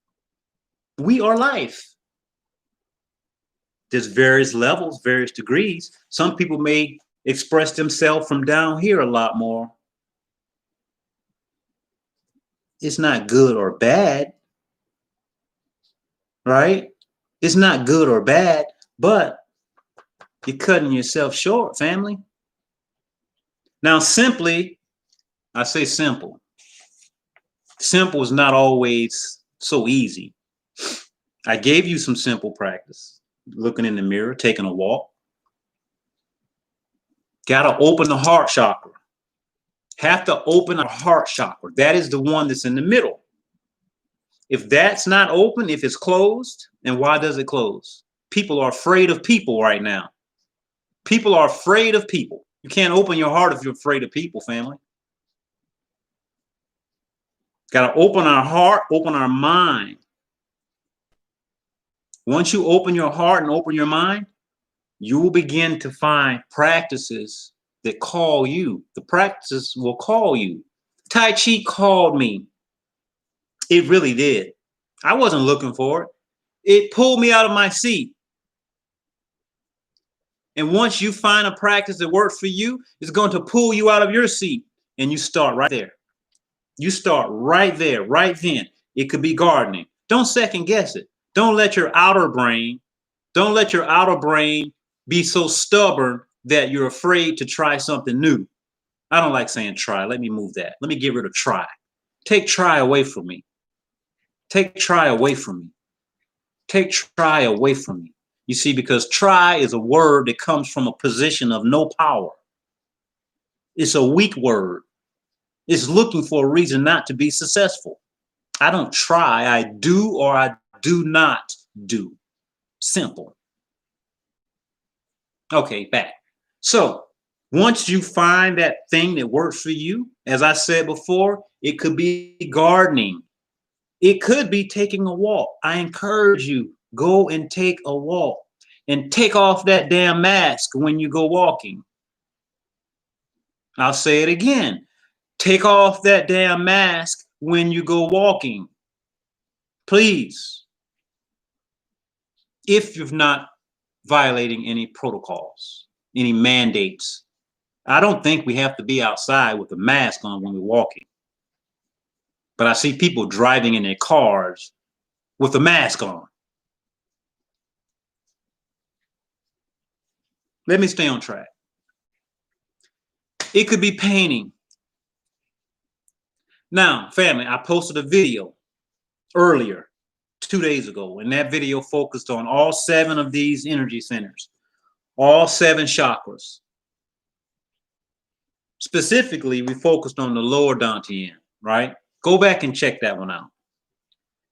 We are life. There's various levels, various degrees. Some people may express themselves from down here a lot more. It's not good or bad, right? It's not good or bad, but you're cutting yourself short, family. Now, simply, I say simple. Simple is not always so easy. I gave you some simple practice. Looking in the mirror, taking a walk. Got to open the heart chakra. Have to open our heart chakra. That is the one that's in the middle. If that's not open, if it's closed, and why does it close? People are afraid of people right now. People are afraid of people. You can't open your heart if you're afraid of people, family. Got to open our heart, open our mind. Once you open your heart and open your mind, you will begin to find practices that call you. The practices will call you. Tai Chi called me. It really did. I wasn't looking for it. It pulled me out of my seat. And once you find a practice that works for you, it's going to pull you out of your seat. And you start right there. You start right there, right then. It could be gardening. Don't second guess it. Don't let your outer brain be so stubborn that you're afraid to try something new. I don't like saying try. Let me move that. Let me get rid of try. Take try away from me. Take try away from me. Take try away from me. You see, because try is a word that comes from a position of no power. It's a weak word. It's looking for a reason not to be successful. I don't try. I do or I do not do. Simple. Okay, back. So once you find that thing that works for you, as I said before, it could be gardening. It could be taking a walk. I encourage you, go and take a walk and take off that damn mask when you go walking. I'll say it again. Take off that damn mask when you go walking. Please. If you're not violating any protocols, any mandates. I don't think we have to be outside with a mask on when we're walking. But I see people driving in their cars with a mask on. Let me stay on track. It could be painting. Now, family, I posted a video earlier, 2 days ago, and that video focused on all 7 of these energy centers, all 7 chakras. Specifically, we focused on the lower dantian, right? Go back and check that one out.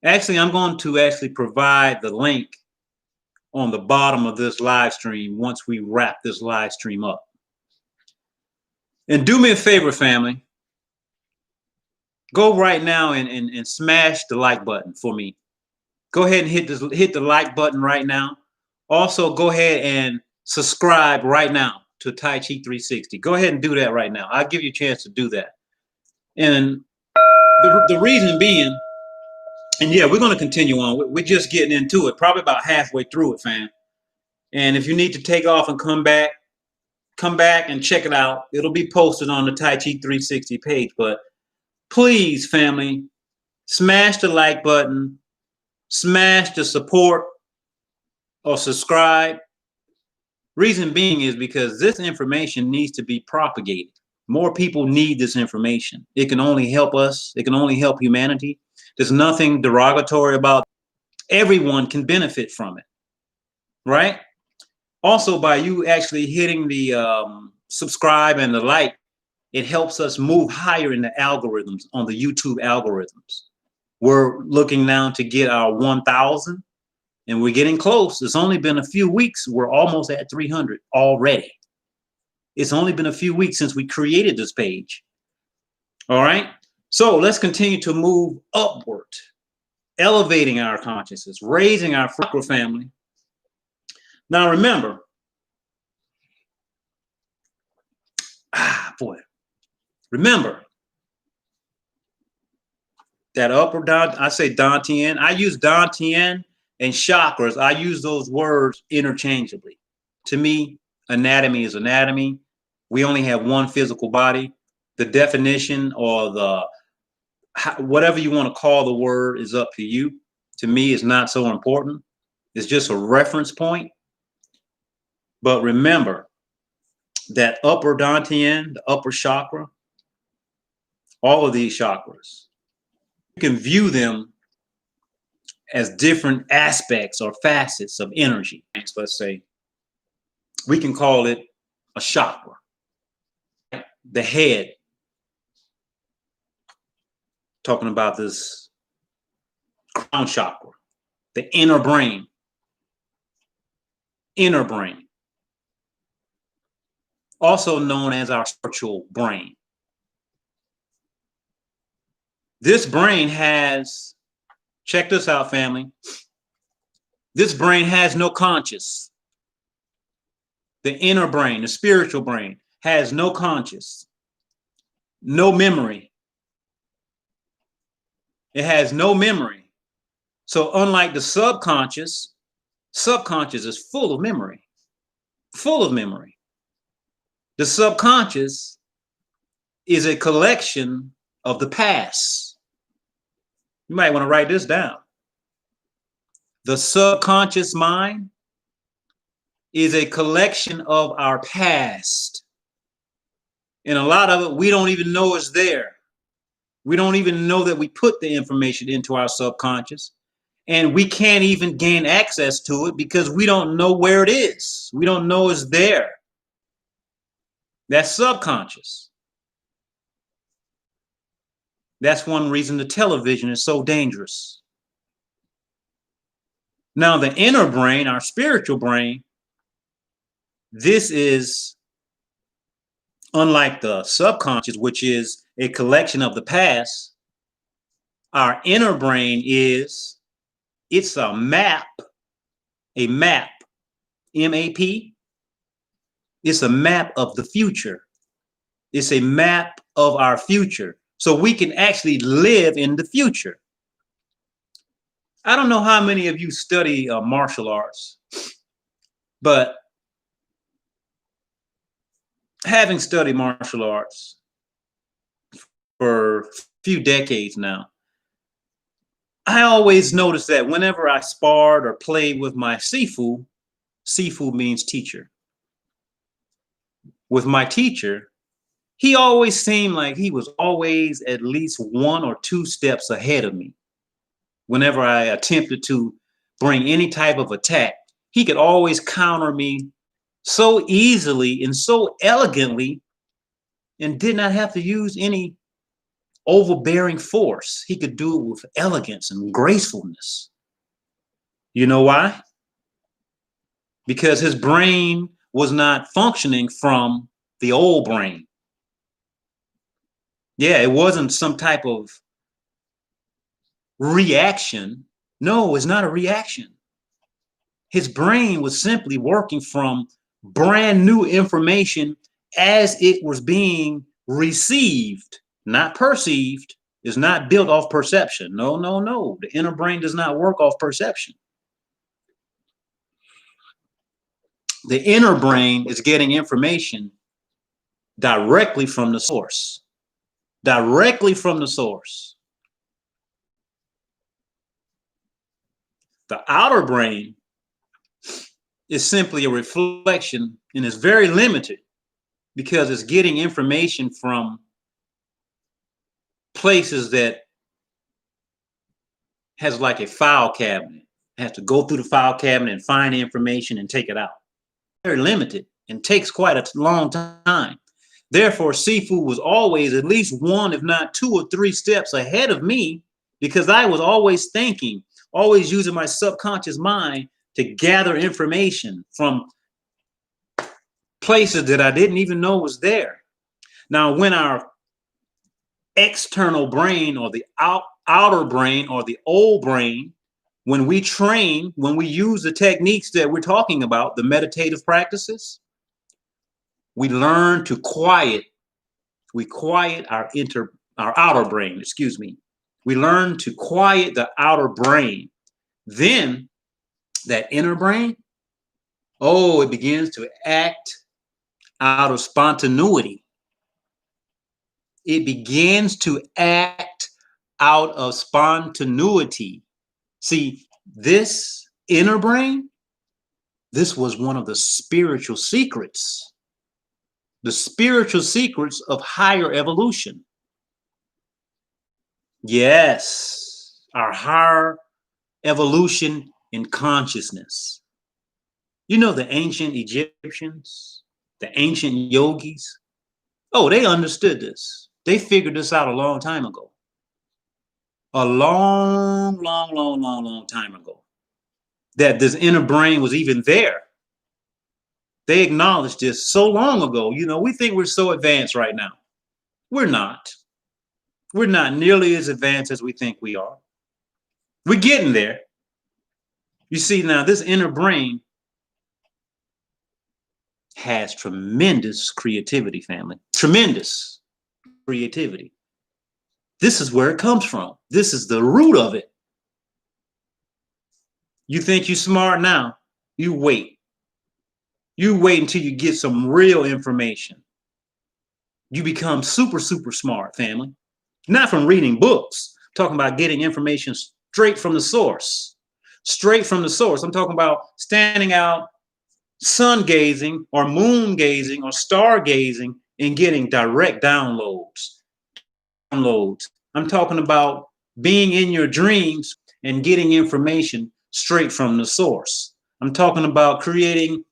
Actually, I'm going to provide the link on the bottom of this live stream once we wrap this live stream up. And do me a favor, family. Go right now and smash the like button for me. Go ahead and hit the like button right now. Also, go ahead and subscribe right now to Tai Chi 360. Go ahead and do that right now. I'll give you a chance to do that. And the reason being, and yeah, we're going to continue on. We're just getting into it, probably about halfway through it, fam. And if you need to take off and come back and check it out. It'll be posted on the Tai Chi 360 page. But please, family, smash the like button, smash the support or subscribe. Reason being is because this information needs to be propagated. More people need this information. It can only help us. It can only help humanity. There's nothing derogatory about it. Everyone can benefit from it, right? Also, by you actually hitting the subscribe and the like, it helps us move higher in the algorithms, on the YouTube algorithms. We're looking now to get our 1,000, and we're getting close. It's only been a few weeks. We're almost at 300 already. It's only been a few weeks since we created this page. All right. So let's continue to move upward, elevating our consciousness, raising our chakra family. Now remember, remember that upper I say Dantian. I use Dantian and chakras. I use those words interchangeably. To me, anatomy is anatomy. We only have one physical body. The definition or the whatever you want to call the word is up to you. To me, it's not so important. It's just a reference point. But remember that upper Dantian, the upper chakra, all of these chakras, you can view them as different aspects or facets of energy. Let's say we can call it a chakra. The head, talking about this crown chakra, the inner brain, also known as our spiritual brain. This brain has, check this out, family. This brain has no conscious. The inner brain, the spiritual brain, has no conscious, no memory. It has no memory. So unlike the subconscious is full of memory, full of memory. The subconscious is a collection of the past. You might want to write this down. The subconscious mind is a collection of our past. And a lot of it, we don't even know is there. We don't even know that we put the information into our subconscious. And we can't even gain access to it because we don't know where it is. We don't know it's there. That's subconscious. That's one reason the television is so dangerous. Now, the inner brain, our spiritual brain, this is unlike the subconscious, which is a collection of the past. Our inner brain it's a map, M-A-P. It's a map of the future. It's a map of our future. So we can actually live in the future. I don't know how many of you study martial arts, but having studied martial arts for a few decades now, I always noticed that whenever I sparred or played with my Sifu means teacher. With my teacher, he always seemed like he was always at least 1 or 2 steps ahead of me. Whenever I attempted to bring any type of attack, he could always counter me so easily and so elegantly and did not have to use any overbearing force. He could do it with elegance and gracefulness. You know why? Because his brain was not functioning from the old brain. Yeah, it wasn't some type of reaction. No, it's not a reaction. His brain was simply working from brand new information as it was being received, not perceived. It's not built off perception. No, no, no. The inner brain does not work off perception. The inner brain is getting information directly from the source. Directly from the source. The outer brain is simply a reflection and is very limited because it's getting information from places that has like a file cabinet. It has to go through the file cabinet and find the information and take it out. Very limited and takes quite a long time. Therefore, Sifu was always at least one, if not 2 or 3 steps ahead of me, because I was always thinking, always using my subconscious mind to gather information from places that I didn't even know was there. Now, when our external brain or the outer brain or the old brain, when we train, when we use the techniques that we're talking about, the meditative practices, we learn to quiet our outer brain, excuse me. We learn to quiet the outer brain. Then that inner brain, oh, it begins to act out of spontaneity. It begins to act out of spontaneity. See, this inner brain, this was one of the spiritual secrets. The spiritual secrets of higher evolution. Yes, our higher evolution in consciousness. You know, the ancient Egyptians, the ancient yogis, oh, they understood this. They figured this out a long time ago. A long time ago. That this inner brain was even there. They acknowledged this so long ago. You know, we think we're so advanced right now. We're not. We're not nearly as advanced as we think we are. We're getting there. You see, now this inner brain has tremendous creativity, family. Tremendous creativity. This is where it comes from. This is the root of it. You think you're smart now? You wait. You wait until you get some real information. You become super smart, family. Not from reading books. I'm talking about getting information straight from the source. Straight from the source. I'm talking about standing out, sun gazing or moon gazing or star gazing and getting direct downloads. I'm talking about being in your dreams and getting information straight from the source. I'm talking about creating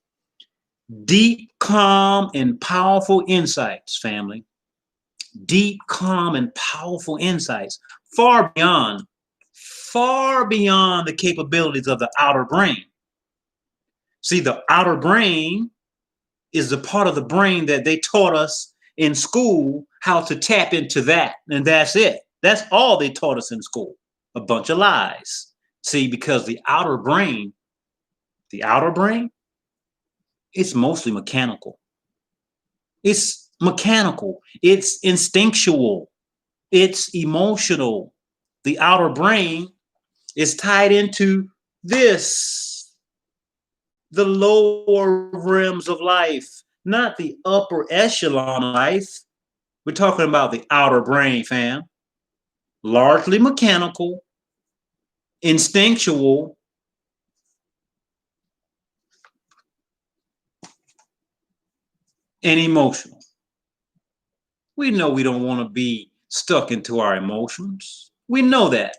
deep, calm, and powerful insights, family. Deep, calm, and powerful insights, far beyond the capabilities of the outer brain. See, the outer brain is the part of the brain that they taught us in school how to tap into that. And that's it. That's all they taught us in school. A bunch of lies. See, because the outer brain, it's mostly mechanical. It's mechanical. It's instinctual. It's emotional. The outer brain is tied into this, the lower realms of life, not the upper echelon of life. We're talking about the outer brain, fam. Largely mechanical, instinctual, and emotional. We know we don't want to be stuck into our emotions. We know that.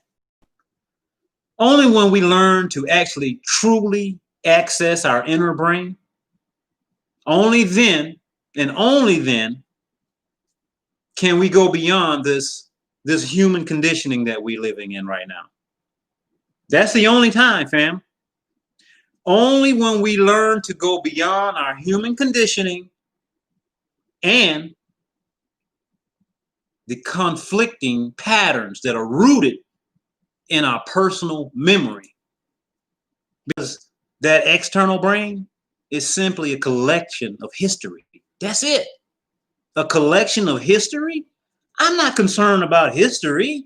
Only when we learn to actually truly access our inner brain, only then and only then can we go beyond this human conditioning that we're living in right now. That's the only time, fam. Only when we learn to go beyond our human conditioning and the conflicting patterns that are rooted in our personal memory. Because that external brain is simply a collection of history. That's it. A collection of history? I'm not concerned about history.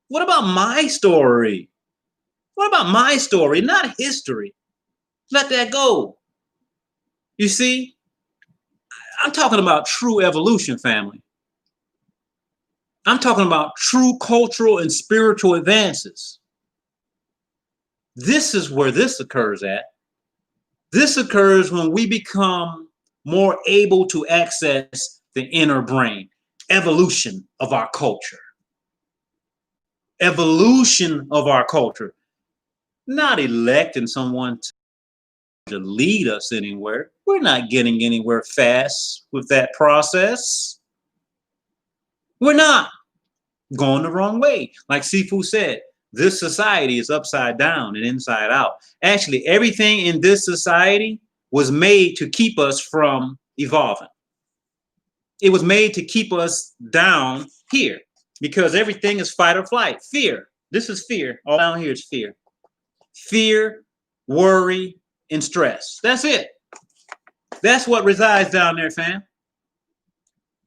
What about my story? What about my story, not history? Let that go. You see, I'm talking about true evolution, family. I'm talking about true cultural and spiritual advances. This is where this occurs at. This occurs when we become more able to access the inner brain, evolution of our culture. Evolution of our culture. Not electing someone to lead us anywhere. We're not getting anywhere fast with that process. We're not going the wrong way. Like Sifu said, this society is upside down and inside out. Actually, everything in this society was made to keep us from evolving. It was made to keep us down here because everything is fight or flight, fear. This is fear. All down here is fear. Fear, worry, and stress. That's it. That's what resides down there, fam.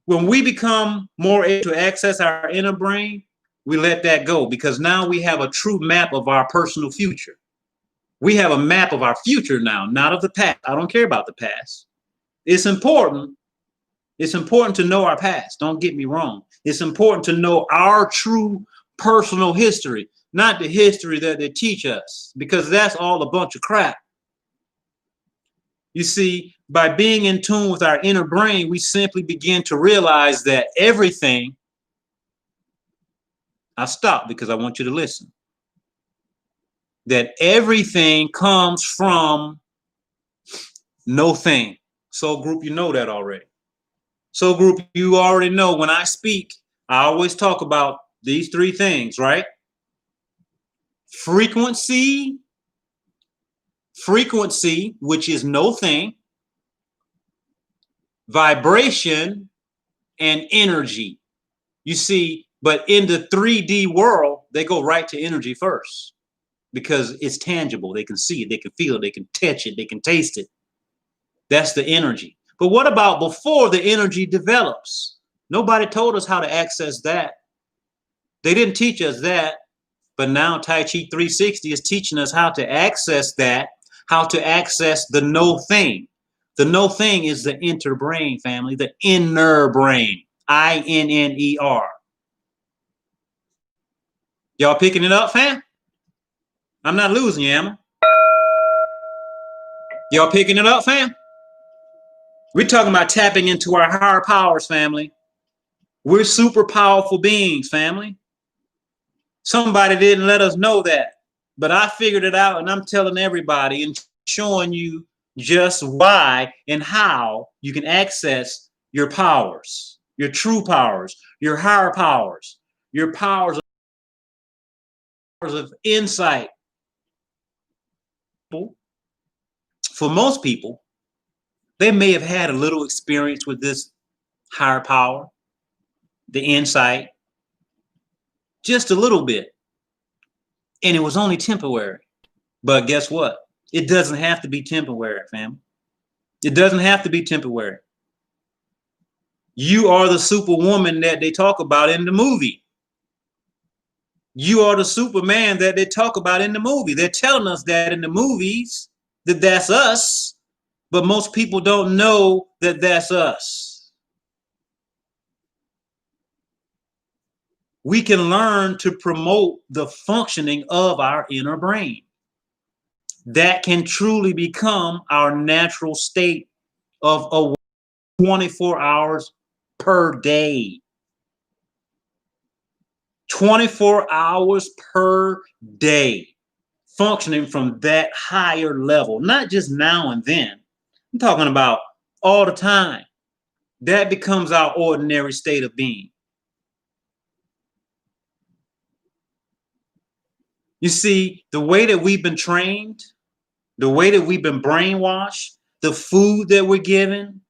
When we become more able to access our inner brain, we let that go because now we have a true map of our personal future. We have a map of our future now, not of the past. I don't care about the past. It's important. It's important to know our past. Don't get me wrong. It's important to know our true personal history, not the history that they teach us, because that's all a bunch of crap. You see, by being in tune with our inner brain, we simply begin to realize that everything, I'll stop because I want you to listen, that everything comes from no thing. Soul group, you know that already. Soul group, you already know when I speak, I always talk about these three things, right? Frequency, which is no thing, vibration, and energy. You see, but in the 3D world, they go right to energy first because it's tangible. They can see it, they can feel it, they can touch it, they can taste it. That's the energy. But what about before the energy develops? Nobody told us how to access that. They didn't teach us that. But now Tai Chi 360 is teaching us how to access that, how to access the no thing. The no thing is the inner brain, family, the inner brain, I-N-N-E-R. Y'all picking it up, fam? I'm not losing you, am I? Y'all picking it up, fam? We're talking about tapping into our higher powers, family. We're super powerful beings, family. Somebody didn't let us know that, but I figured it out, and I'm telling everybody and showing you just why and how you can access your powers, your true powers, your higher powers, your powers of insight. For most people, they may have had a little experience with this higher power, the insight, just a little bit, and it was only temporary. But guess what? It doesn't have to be temporary, fam. It doesn't have to be temporary. You are the superwoman that they talk about in the movie. You are the Superman that they talk about in the movie. They're telling us that in the movies, that that's us, but most people don't know that that's us. We can learn to promote the functioning of our inner brain. That can truly become our natural state of 24 hours per day. 24 hours per day, functioning from that higher level, not just now and then. I'm talking about all the time. That becomes our ordinary state of being. You see, the way that we've been trained, the way that we've been brainwashed, the food that we're given,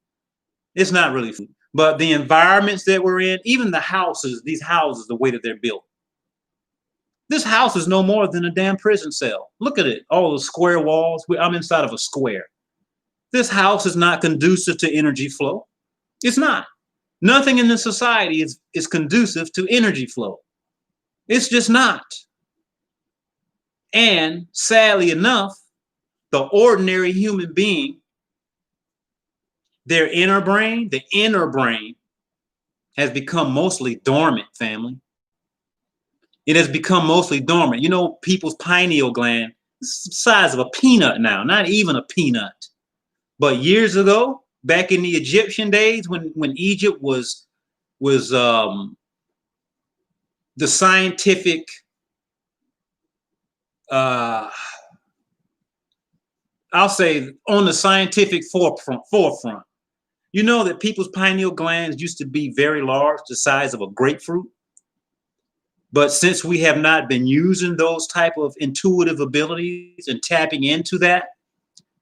it's not really food, but the environments that we're in, even the houses, these houses, the way that they're built. This house is no more than a damn prison cell. Look at it, all the square walls. I'm inside of a square. This house is not conducive to energy flow. It's not. Nothing in the society is conducive to energy flow. It's just not. And sadly enough, the ordinary human being their the inner brain has become mostly dormant, family. It has become mostly dormant. You know, people's pineal gland is the size of a peanut now, not even a peanut. But years ago, back in the Egyptian days, when Egypt was the scientific I'll say on the scientific forefront. You know that people's pineal glands used to be very large, the size of a grapefruit. But since we have not been using those type of intuitive abilities and tapping into that,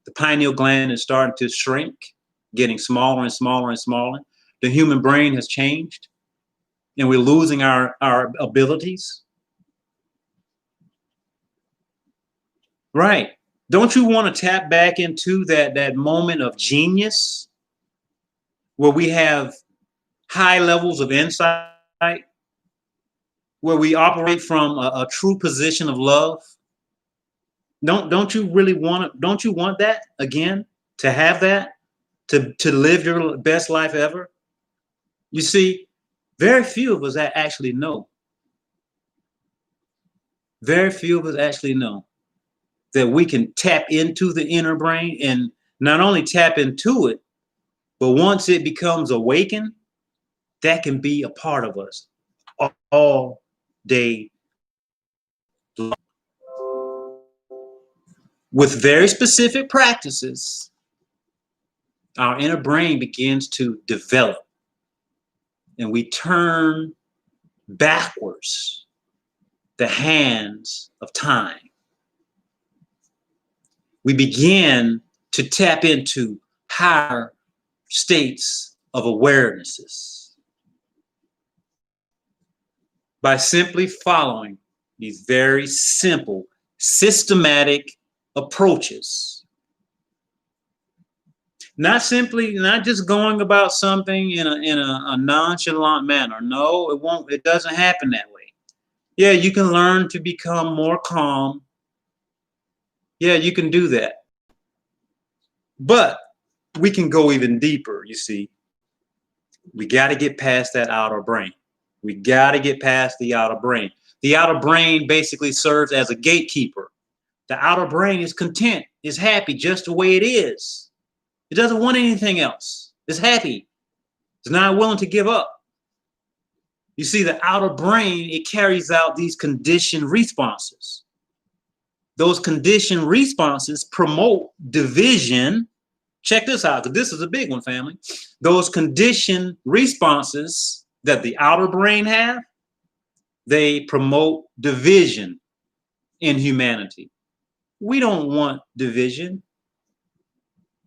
the pineal gland is starting to shrink, getting smaller and smaller and smaller. The human brain has changed, and we're losing our abilities. Right. Don't you want to tap back into that moment of genius where we have high levels of insight, where we operate from a true position of love? Don't you really don't you want that again, to have that, to live your best life ever? You see, very few of us actually know. Very few of us actually know that we can tap into the inner brain, and not only tap into it, but once it becomes awakened, that can be a part of us all day long. With very specific practices, our inner brain begins to develop, and we turn backwards the hands of time. We begin to tap into higher states of awarenesses by simply following these very simple, systematic approaches. Not just going about something in a nonchalant manner. No, it doesn't happen that way. Yeah, you can learn to become more calm. Yeah, you can do that. But we can go even deeper, you see. We got to get past that outer brain. We got to get past the outer brain. The outer brain basically serves as a gatekeeper. The outer brain is content, is happy just the way it is. It doesn't want anything else. It's happy. It's not willing to give up. You see, the outer brain, it carries out these conditioned responses. Those conditioned responses promote division. Check this out, because this is a big one, family. Those conditioned responses that the outer brain have, they promote division in humanity. We don't want division.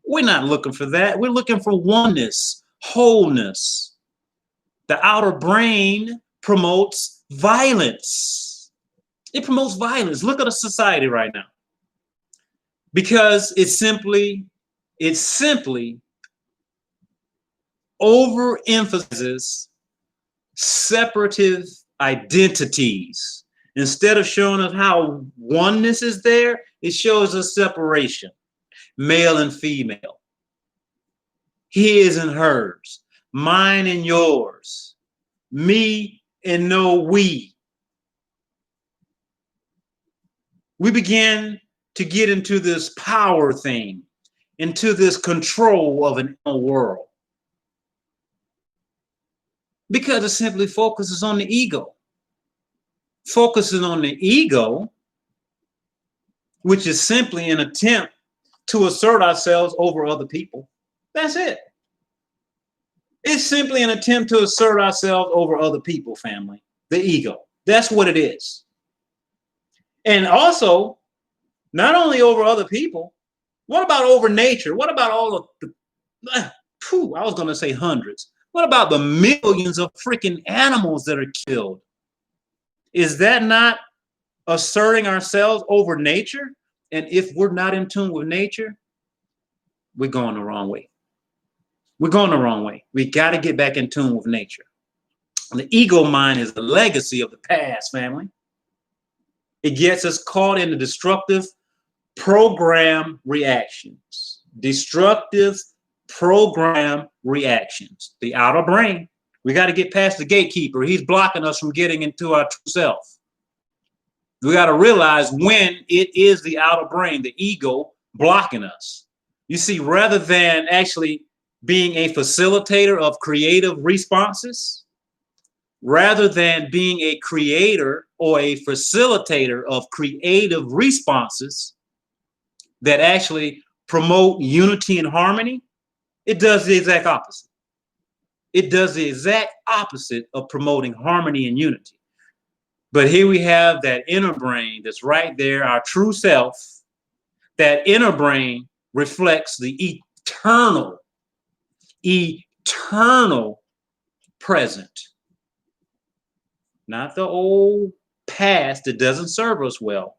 We're not looking for that. We're looking for oneness, wholeness. The outer brain promotes violence. It promotes violence. Look at a society right now. Because it simply overemphasizes separative identities. Instead of showing us how oneness is there, it shows us separation, male and female, his and hers, mine and yours, me and no we. We begin to get into this power thing, into this control of an inner world, because it simply focuses on the ego. Focusing on the ego, which is simply an attempt to assert ourselves over other people. That's it. It's simply an attempt to assert ourselves over other people, family. The ego. That's what it is. And also, not only over other people, what about over nature? What about all of the, I was going to say hundreds. What about the millions of freaking animals that are killed? Is that not asserting ourselves over nature? And if we're not in tune with nature, we're going the wrong way. We're going the wrong way. We got to get back in tune with nature. The ego mind is the legacy of the past, family. It gets us caught in the destructive program reactions. Destructive program reactions. The outer brain, we got to get past the gatekeeper. He's blocking us from getting into our true self. We got to realize when it is the outer brain, the ego, blocking us. You see, rather than actually being a facilitator of creative responses, rather than being a creator or a facilitator of creative responses that actually promote unity and harmony, it does the exact opposite. It does the exact opposite of promoting harmony and unity. But here we have that inner brain that's right there, our true self. That inner brain reflects the eternal present. Not the old past that doesn't serve us well,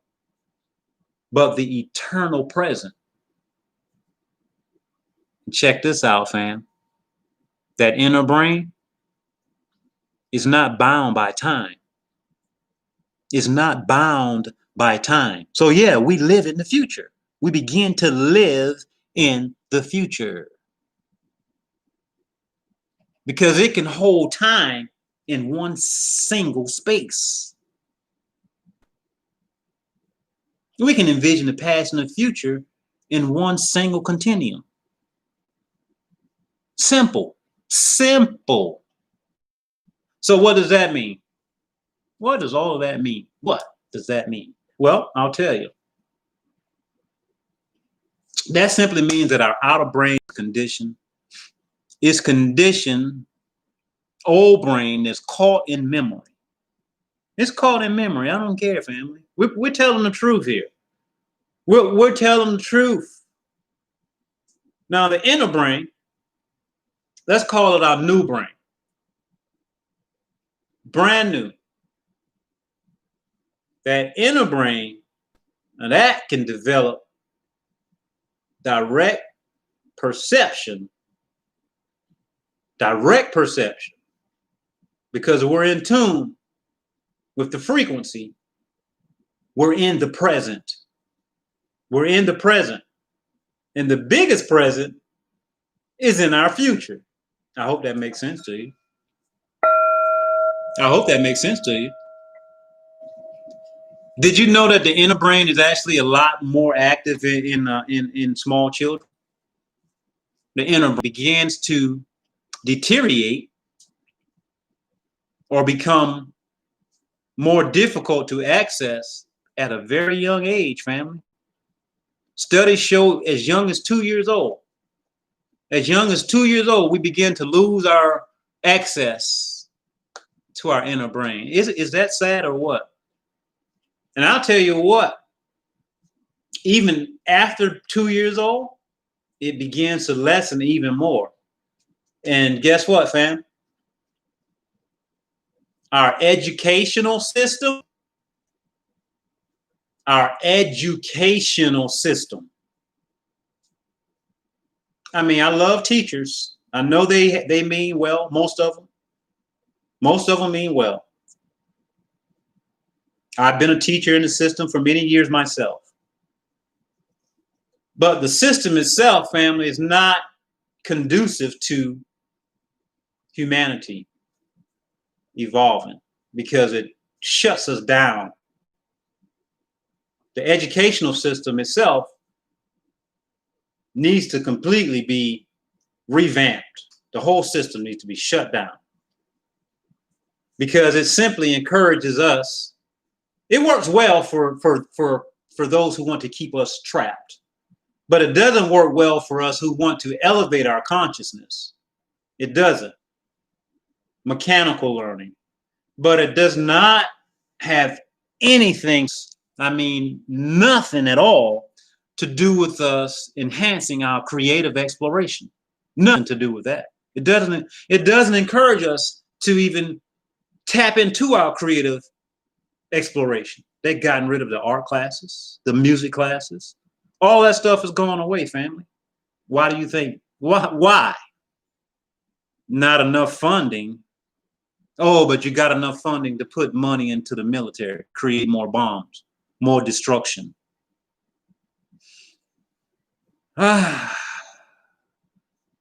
but the eternal present. Check this out, fam. That inner brain is not bound by time. It's not bound by time. So yeah, we live in the future. We begin to live in the future because it can hold time in one single space. We can envision the past and the future in one single continuum. Simple. Simple. So what does that mean? What does all of that mean? What does that mean? Well, I'll tell you. That simply means that our outer brain condition is conditioned, old brain is caught in memory. It's caught in memory. I don't care, family. We're telling the truth here. We're telling the truth. Now, the inner brain, let's call it our new brain. Brand new. That inner brain, and that can develop direct perception, because we're in tune with the frequency. We're in the present. We're in the present. And the biggest present is in our future. I hope that makes sense to you. I hope that makes sense to you. Did you know that the inner brain is actually a lot more active in small children? The inner brain begins to deteriorate or become more difficult to access at a very young age, family. Studies show as young as 2 years old. As young as 2 years old, we begin to lose our access to our inner brain. Is that sad or what? And I'll tell you what, even after 2 years old, it begins to lessen even more. And guess what, fam? Our educational system, I mean, I love teachers. I know they mean well, most of them. Most of them mean well. I've been a teacher in the system for many years myself. But the system itself, family, is not conducive to humanity evolving because it shuts us down. The educational system itself needs to completely be revamped. The whole system needs to be shut down because it simply encourages us. It works well for those who want to keep us trapped, but it doesn't work well for us who want to elevate our consciousness. It doesn't. Mechanical learning, but it does not have anything, I mean, nothing at all to do with us enhancing our creative exploration. Nothing to do with that. It doesn't encourage us to even tap into our creative exploration. They've gotten rid of the art classes, the music classes. All that stuff is going away, family. Why do you think? Why? Not enough funding. Oh, but you got enough funding to put money into the military, create more bombs, more destruction.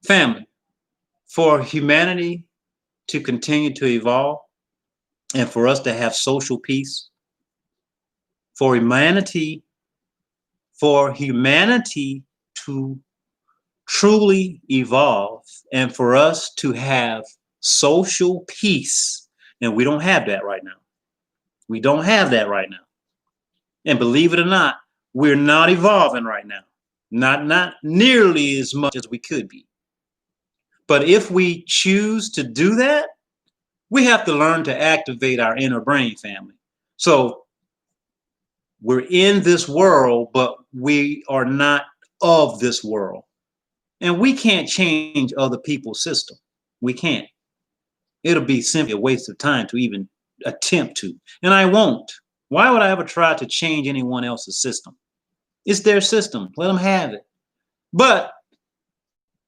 Family, for humanity to continue to evolve and for us to have social peace, for humanity to truly evolve and for us to have social peace. And we don't have that right now. We don't have that right now. And believe it or not, we're not evolving right now. Not nearly as much as we could be. But if we choose to do that, we have to learn to activate our inner brain, family. So we're in this world, but we are not of this world. And we can't change other people's system. We can't. It'll be simply a waste of time to even attempt to. And I won't. Why would I ever try to change anyone else's system? It's their system. Let them have it. But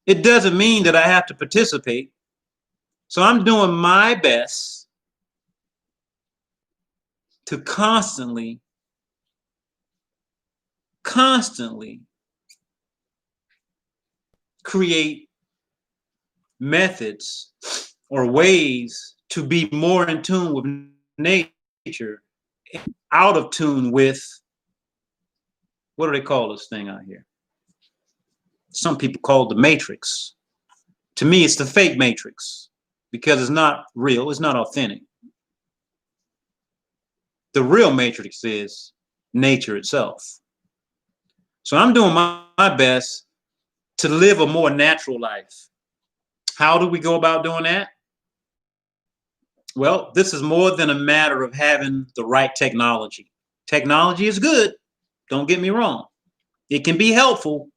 it doesn't mean that I have to participate. So I'm doing my best to constantly create methods or ways to be more in tune with nature, out of tune with, what do they call this thing out here? Some people call it the matrix. To me, it's the fake matrix because it's not real, it's not authentic. The real matrix is nature itself. So I'm doing my best to live a more natural life. How do we go about doing that? Well, this is more than a matter of having the right technology. Technology is good. Don't get me wrong. It can be helpful.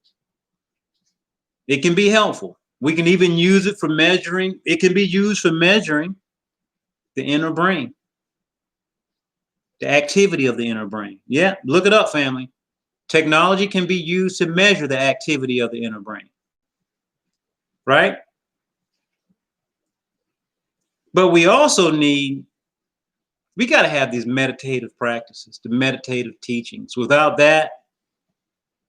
It can be helpful. We can even use it for measuring. It can be used for measuring the inner brain, the activity of the inner brain. Yeah, look it up, family. Technology can be used to measure the activity of the inner brain, right? But we also we got to have these meditative practices, the meditative teachings. Without that,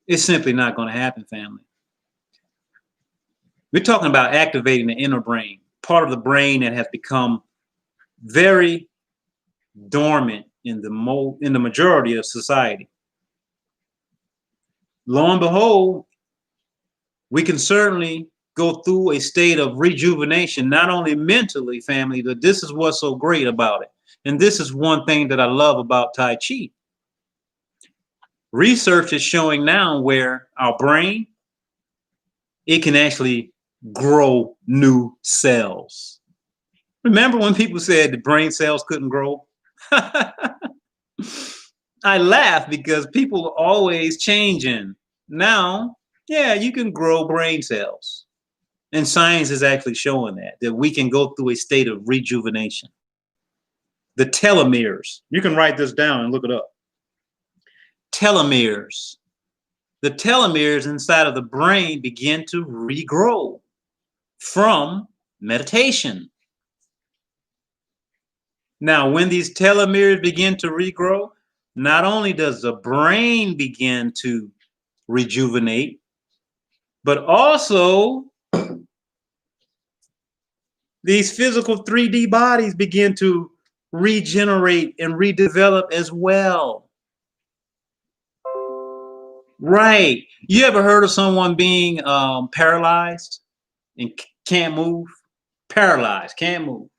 it's simply not going to happen, family. We're talking about activating the inner brain, part of the brain that has become very dormant in the majority of society. Lo and behold, we can certainly go through a state of rejuvenation, not only mentally, family, but this is what's so great about it. And this is one thing that I love about Tai Chi. Research is showing now where our brain, it can actually grow new cells. Remember when people said the brain cells couldn't grow? I laugh because people are always changing. Now, yeah, you can grow brain cells. And science is actually showing that we can go through a state of rejuvenation. The telomeres, you can write this down and look it up. Telomeres. The telomeres inside of the brain begin to regrow from meditation. Now, when these telomeres begin to regrow, not only does the brain begin to rejuvenate, but also these physical 3D bodies begin to regenerate and redevelop as well. Right. You ever heard of someone being paralyzed and can't move? Paralyzed, can't move.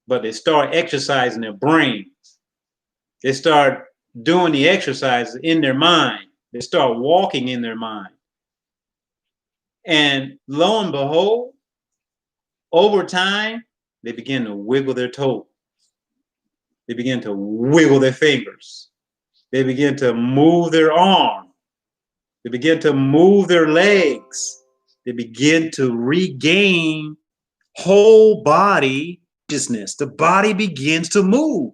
But they start exercising their brain. They start doing the exercises in their mind. They start walking in their mind. And lo and behold, over time, they begin to wiggle their toes. They begin to wiggle their fingers. They begin to move their arm. They begin to move their legs. They begin to regain whole body consciousness. The body begins to move.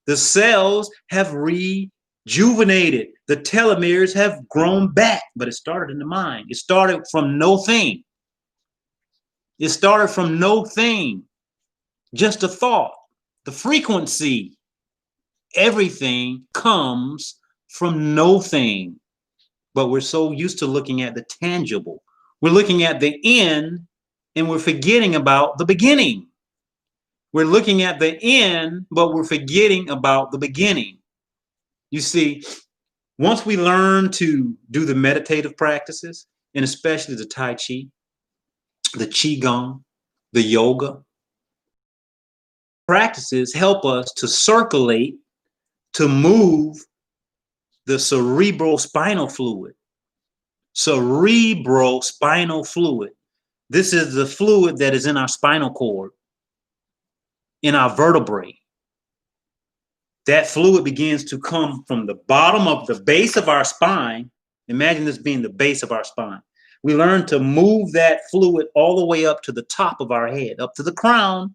The cells have rejuvenated. The telomeres have grown back, but it started in the mind. It started from no thing. It started from no thing, just a thought, the frequency. Everything comes from no thing, but we're so used to looking at the tangible. We're looking at the end and we're forgetting about the beginning. We're looking at the end, but we're forgetting about the beginning. You see, once we learn to do the meditative practices, and especially the Tai Chi, the Qigong, the yoga, practices help us to circulate, to move the cerebrospinal fluid. Cerebrospinal fluid. This is the fluid that is in our spinal cord, in our vertebrae. That fluid begins to come from the bottom of the base of our spine. Imagine this being the base of our spine. We learn to move that fluid all the way up to the top of our head, up to the crown.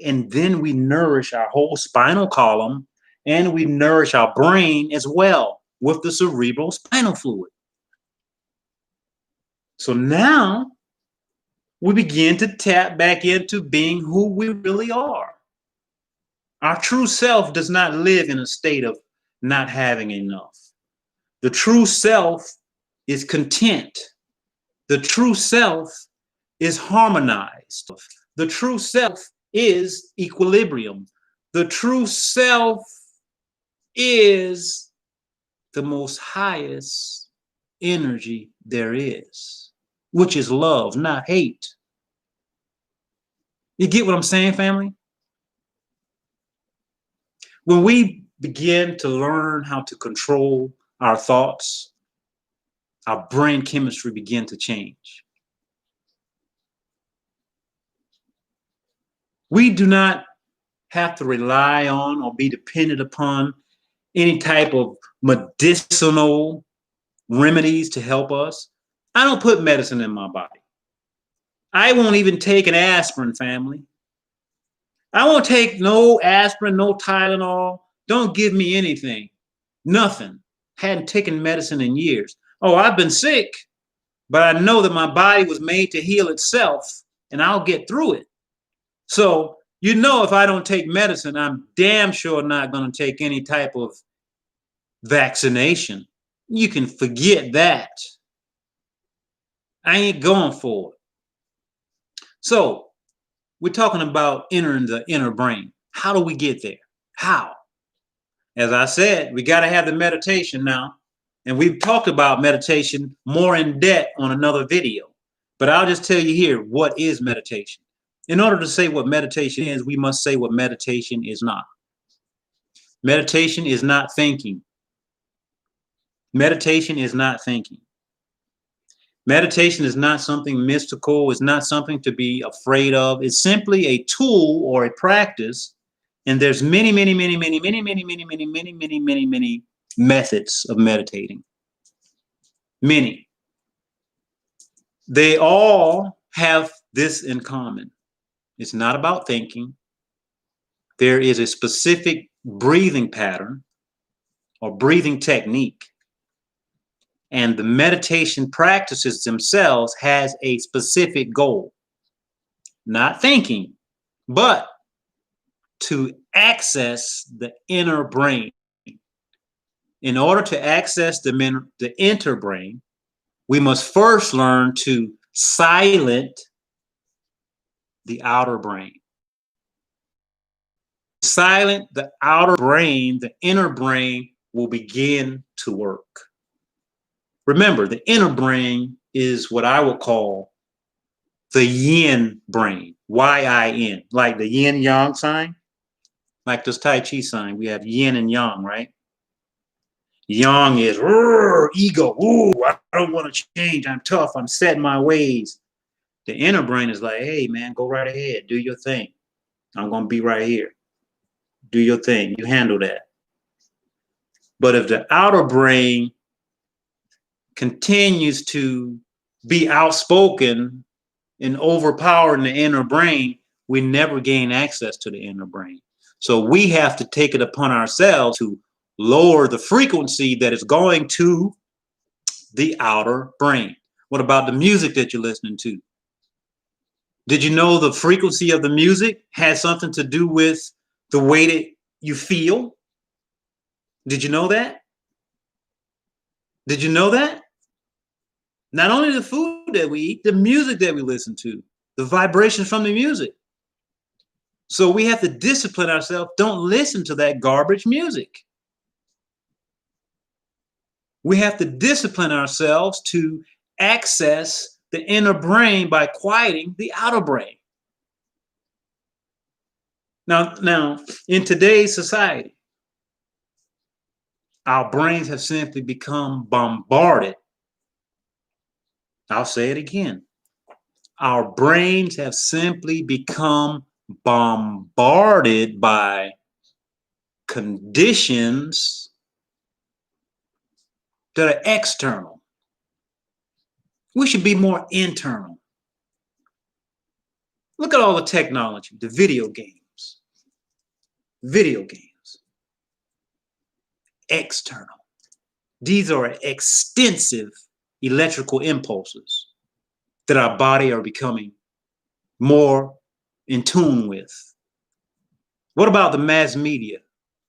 And then we nourish our whole spinal column, and we nourish our brain as well with the cerebrospinal fluid. So now we begin to tap back into being who we really are. Our true self does not live in a state of not having enough. The true self is content. The true self is harmonized. The true self is equilibrium. The true self is the most highest energy there is, which is love, not hate. You get what I'm saying, family? When we begin to learn how to control our thoughts, our brain chemistry begin to change. We do not have to rely on or be dependent upon any type of medicinal remedies to help us. I don't put medicine in my body. I won't even take an aspirin, family. I won't take no aspirin, no Tylenol. Don't give me anything. Nothing. Hadn't taken medicine in years. Oh, I've been sick, but I know that my body was made to heal itself, and I'll get through it. So, you know, if I don't take medicine, I'm damn sure not going to take any type of vaccination. You can forget that. I ain't going for it. So, we're talking about entering the inner brain. How do we get there? How? As I said, we got to have the meditation now. And we've talked about meditation more in depth on another video. But I'll just tell you here, what is meditation? In order to say what meditation is, we must say what meditation is not. Meditation is not thinking. Meditation is not thinking. Meditation is not something mystical. It's not something to be afraid of. It's simply a tool or a practice. And there's many methods of meditating. Many. They all have this in common. It's not about thinking. There is a specific breathing pattern or breathing technique. And the meditation practices themselves has a specific goal. Not thinking, but to access the inner brain. In order to access the inner brain, we must first learn to silence the outer brain. Silence the outer brain, the inner brain will begin to work. Remember, the inner brain is what I would call the yin brain, Y-I-N, like the yin yang sign, like this Tai Chi sign. We have yin and yang, right? Yang is ego. Ooh, I don't want to change. I'm tough. I'm set in my ways. The inner brain is like, hey, man, go right ahead. Do your thing. I'm going to be right here. Do your thing. You handle that. But if the outer brain continues to be outspoken and overpowering the inner brain, we never gain access to the inner brain. So we have to take it upon ourselves to lower the frequency that is going to the outer brain. What about the music that you're listening to? Did you know the frequency of the music has something to do with the way that you feel? Did you know that? Did you know that? Not only the food that we eat, the music that we listen to, the vibrations from the music. So we have to discipline ourselves. Don't listen to that garbage music. We have to discipline ourselves to access the inner brain by quieting the outer brain. Now, in today's society, our brains have simply become bombarded. I'll say it again. Our brains have simply become bombarded by conditions that are external. We should be more internal. Look at all the technology, the video games, external. These are extensive electrical impulses that our body are becoming more in tune with. What about the mass media?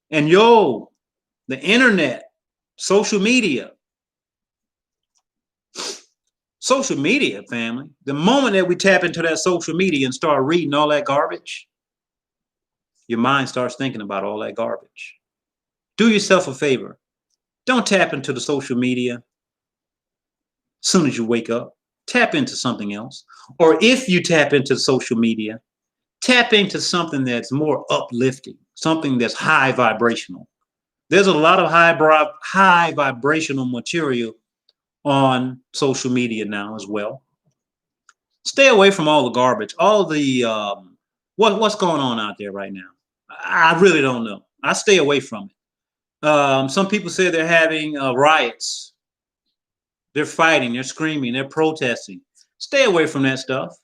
And the internet, social media. Social media, family. The moment that we tap into that social media and start reading all that garbage, your mind starts thinking about all that garbage. Do yourself a favor. Don't tap into the social media as soon as you wake up. Tap into something else. Or if you tap into social media, tap into something that's more uplifting, something that's high vibrational. There's a lot of high vibrational material on social media now as well. Stay away from all the garbage, all the what's going on out there right now. I really don't know. I stay away from it. Some people say they're having riots. They're fighting, they're screaming, they're protesting. Stay away from that stuff.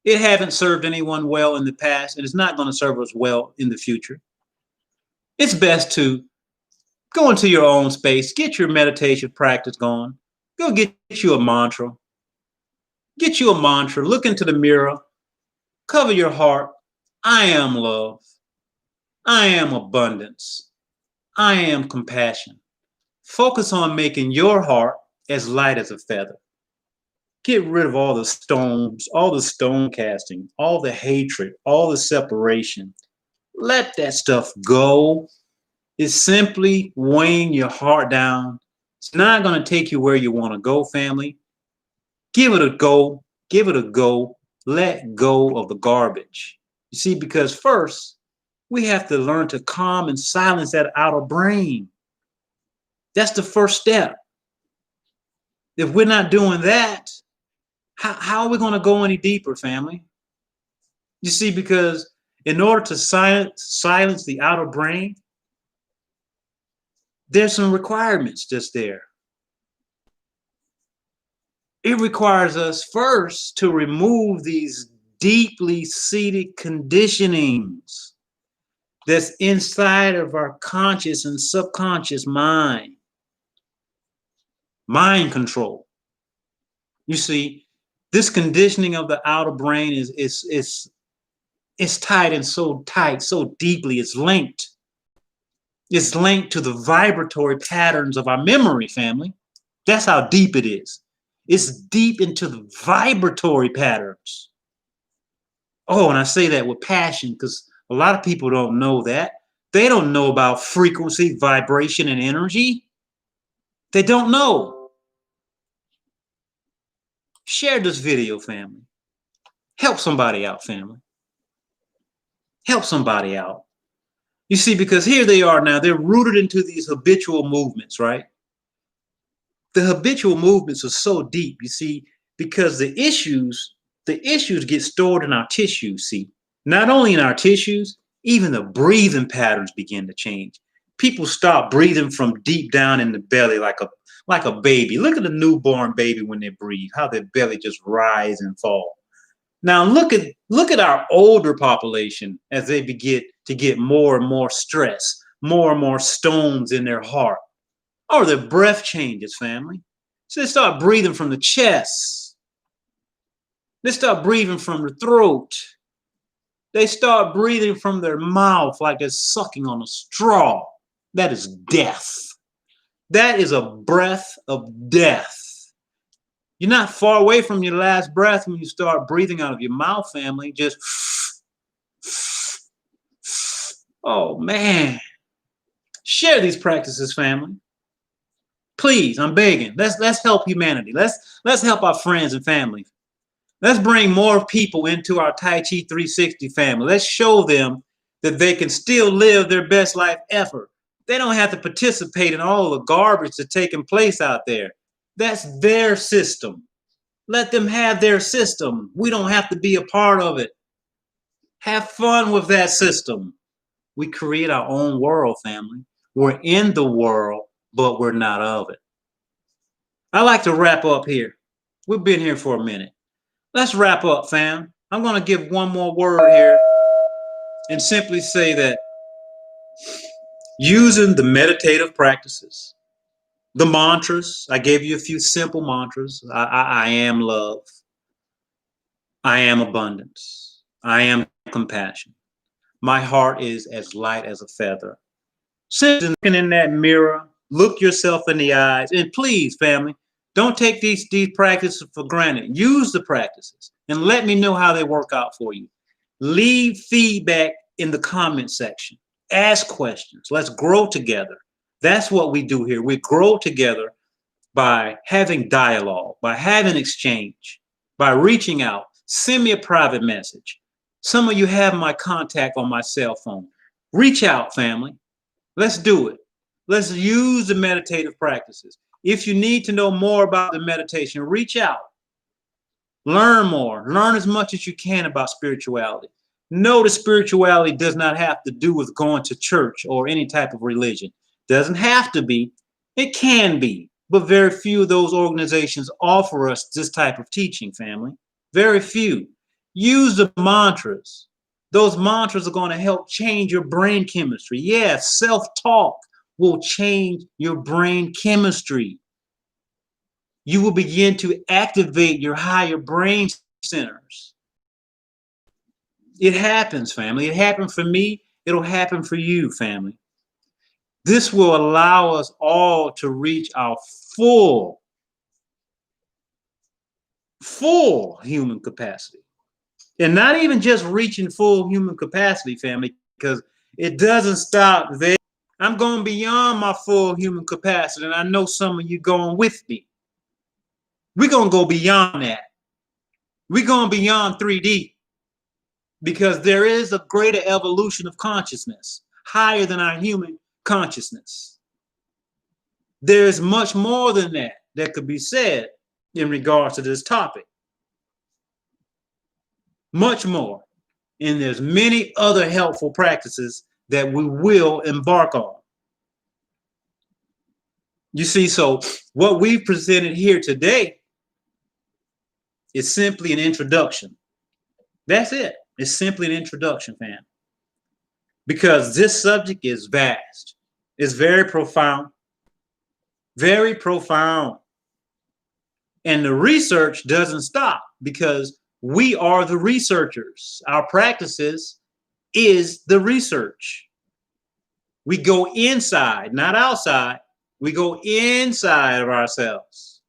It hasn't served anyone well in the past, and it's not going to serve us well in the future. It's best to go into your own space, get your meditation practice going. Go get you a mantra. Get you a mantra. Look into the mirror. Cover your heart. I am love. I am abundance. I am compassion. Focus on making your heart as light as a feather. Get rid of all the stones, all the stone casting, all the hatred, all the separation. Let that stuff go. It's simply weighing your heart down. It's not going to take you where you want to go, family. Give it a go. Give it a go. Let go of the garbage. You see, because first, we have to learn to calm and silence that outer brain. That's the first step. If we're not doing that, how are we going to go any deeper, family? You see, because in order to silence the outer brain, there's some requirements just there. It requires us first to remove these deeply seated conditionings that's inside of our conscious and subconscious mind. Mind control. You see, this conditioning of the outer brain is tied in so tight, so deeply, it's linked. It's linked to the vibratory patterns of our memory, family. That's how deep it is. It's deep into the vibratory patterns. Oh, and I say that with passion because a lot of people don't know that. They don't know about frequency, vibration, and energy. They don't know. Share this video, family. Help somebody out, family. Help somebody out. You see, because here they are now, they're rooted into these habitual movements, right? The habitual movements are so deep, you see, because the issues get stored in our tissues, see. Not only in our tissues, even the breathing patterns begin to change. People start breathing from deep down in the belly like a baby. Look at a newborn baby when they breathe, how their belly just rise and fall. Now look at our older population as they begin to get more and more stress, more and more stones in their heart. Or their breath changes, family. So they start breathing from the chest. They start breathing from the throat. They start breathing from their mouth like they're sucking on a straw. That is death. That is a breath of death. You're not far away from your last breath when you start breathing out of your mouth, family. Just, oh man. Share these practices, family. Please, I'm begging. Let's help humanity. Let's help our friends and family. Let's bring more people into our Tai Chi 360 family. Let's show them that they can still live their best life ever. They don't have to participate in all the garbage that's taking place out there. That's their system. Let them have their system. We don't have to be a part of it. Have fun with that system. We create our own world, family. We're in the world, but we're not of it. I like to wrap up here. We've been here for a minute. Let's wrap up, fam. I'm going to give one more word here and simply say that using the meditative practices, the mantras, I gave you a few simple mantras. I am love. I am abundance. I am compassion. My heart is as light as a feather. Simply looking in that mirror, look yourself in the eyes, and please, family, don't take these practices for granted. Use the practices and let me know how they work out for you. Leave feedback in the comment section. Ask questions. Let's grow together. That's what we do here. We grow together by having dialogue, by having exchange, by reaching out. Send me a private message. Some of you have my contact on my cell phone. Reach out, family. Let's do it. Let's use the meditative practices. If you need to know more about the meditation, reach out. Learn more. Learn as much as you can about spirituality. Know that spirituality does not have to do with going to church or any type of religion. Doesn't have to be. It can be. But very few of those organizations offer us this type of teaching, family. Very few. Use the mantras. Those mantras are going to help change your brain chemistry. Yes, self-talk will change your brain chemistry. You will begin to activate your higher brain centers. It happens, family. It happened for me. It'll happen for you, family. This will allow us all to reach our full human capacity. And not even just reaching full human capacity, family, because it doesn't stop there. I'm going beyond my full human capacity, and I know some of you going with me. We're going to go beyond that. We're going beyond 3D because there is a greater evolution of consciousness, higher than our human consciousness. There's much more than that could be said in regards to this topic. Much more. And there's many other helpful practices that we will embark on. You see, so what we've presented here today is simply an introduction. That's it. It's simply an introduction, fam. Because this subject is vast. It's very profound. Very profound. And the research doesn't stop because we are the researchers. Our practices is the research. We go inside, not outside. We go inside of ourselves.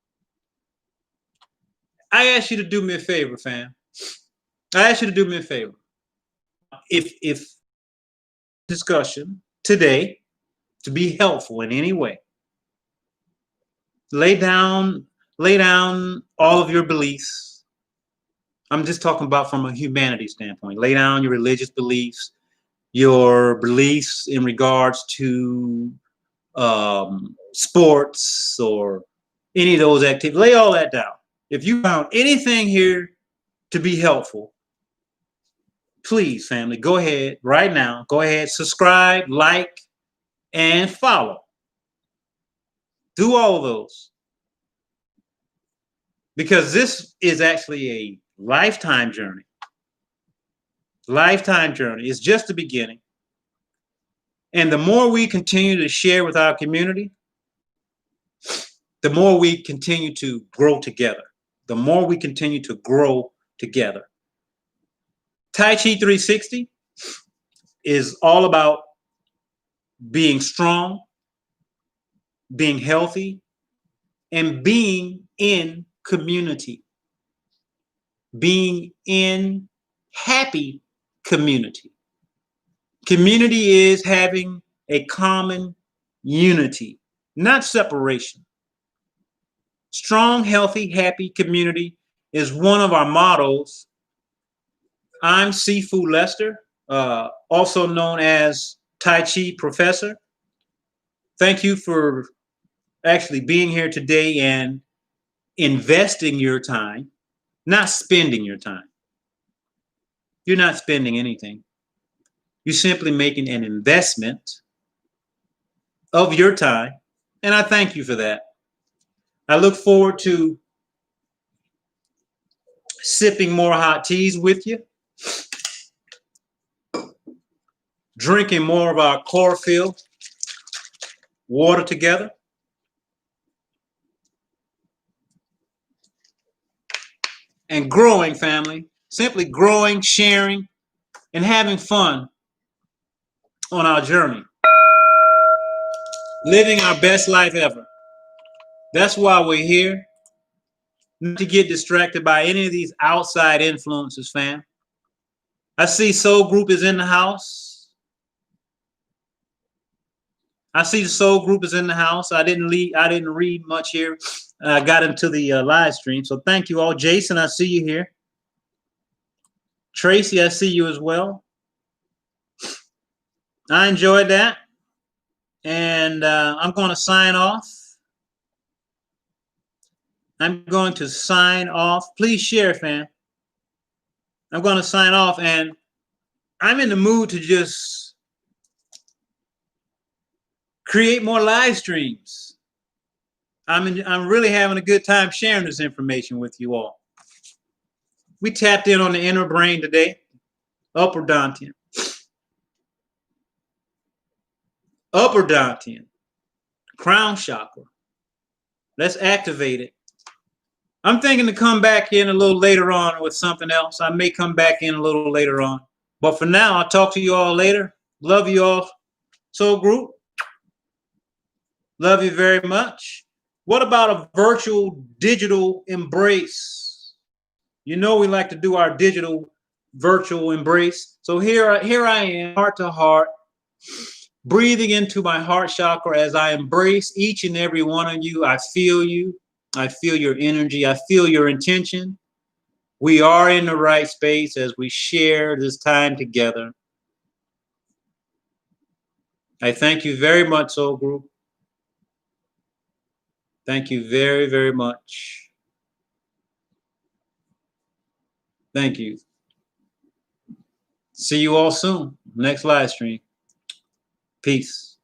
I ask you to do me a favor, fam. I ask you to do me a favor. If discussion today to be helpful in any way, lay down all of your beliefs. I'm just talking about from a humanity standpoint. Lay down your religious beliefs, your beliefs in regards to sports or any of those activities. Lay all that down. If you found anything here to be helpful, please, family, go ahead right now. Go ahead, subscribe, like, and follow. Do all of those. Because this is actually a lifetime journey. Lifetime journey. It's just the beginning. And the more we continue to share with our community, the more we continue to grow together. The more we continue to grow together. Tai Chi 360 is all about being strong, being healthy, and being in community, being in happy community. Community is having a common unity, not separation. Strong, healthy, happy community is one of our mottos. I'm Sifu Lester, also known as Tai Chi Professor. Thank you for actually being here today and investing your time, not spending your time. You're not spending anything. You're simply making an investment of your time, and I thank you for that. I look forward to sipping more hot teas with you, drinking more of our chlorophyll water together, and growing, family. Simply growing, sharing, and having fun on our journey. Living our best life ever. That's why we're here. Not to get distracted by any of these outside influences, fam. I see Soul Group is in the house. I see the Soul Group is in the house. I didn't read much here. I got into the live stream. So thank you all. Jason, I see you here. Tracy, I see you as well. I enjoyed that. And I'm going to sign off. I'm going to sign off. Please share, fam. I'm going to sign off, and I'm in the mood to just create more live streams. I'm really having a good time sharing this information with you all. We tapped in on the inner brain today, upper dantian, crown chakra. Let's activate it. I'm thinking to come back in a little later on with something else. I may come back in a little later on. But for now, I'll talk to you all later. Love you all. Soul Group. Love you very much. What about a virtual digital embrace? You know we like to do our digital virtual embrace. So here I am, heart to heart, breathing into my heart chakra as I embrace each and every one of you. I feel you. I feel your energy. I feel your intention. We are in the right space as we share this time together. I thank you very much, Soul Group. Thank you very, very much. Thank you. See you all soon. Next live stream. Peace.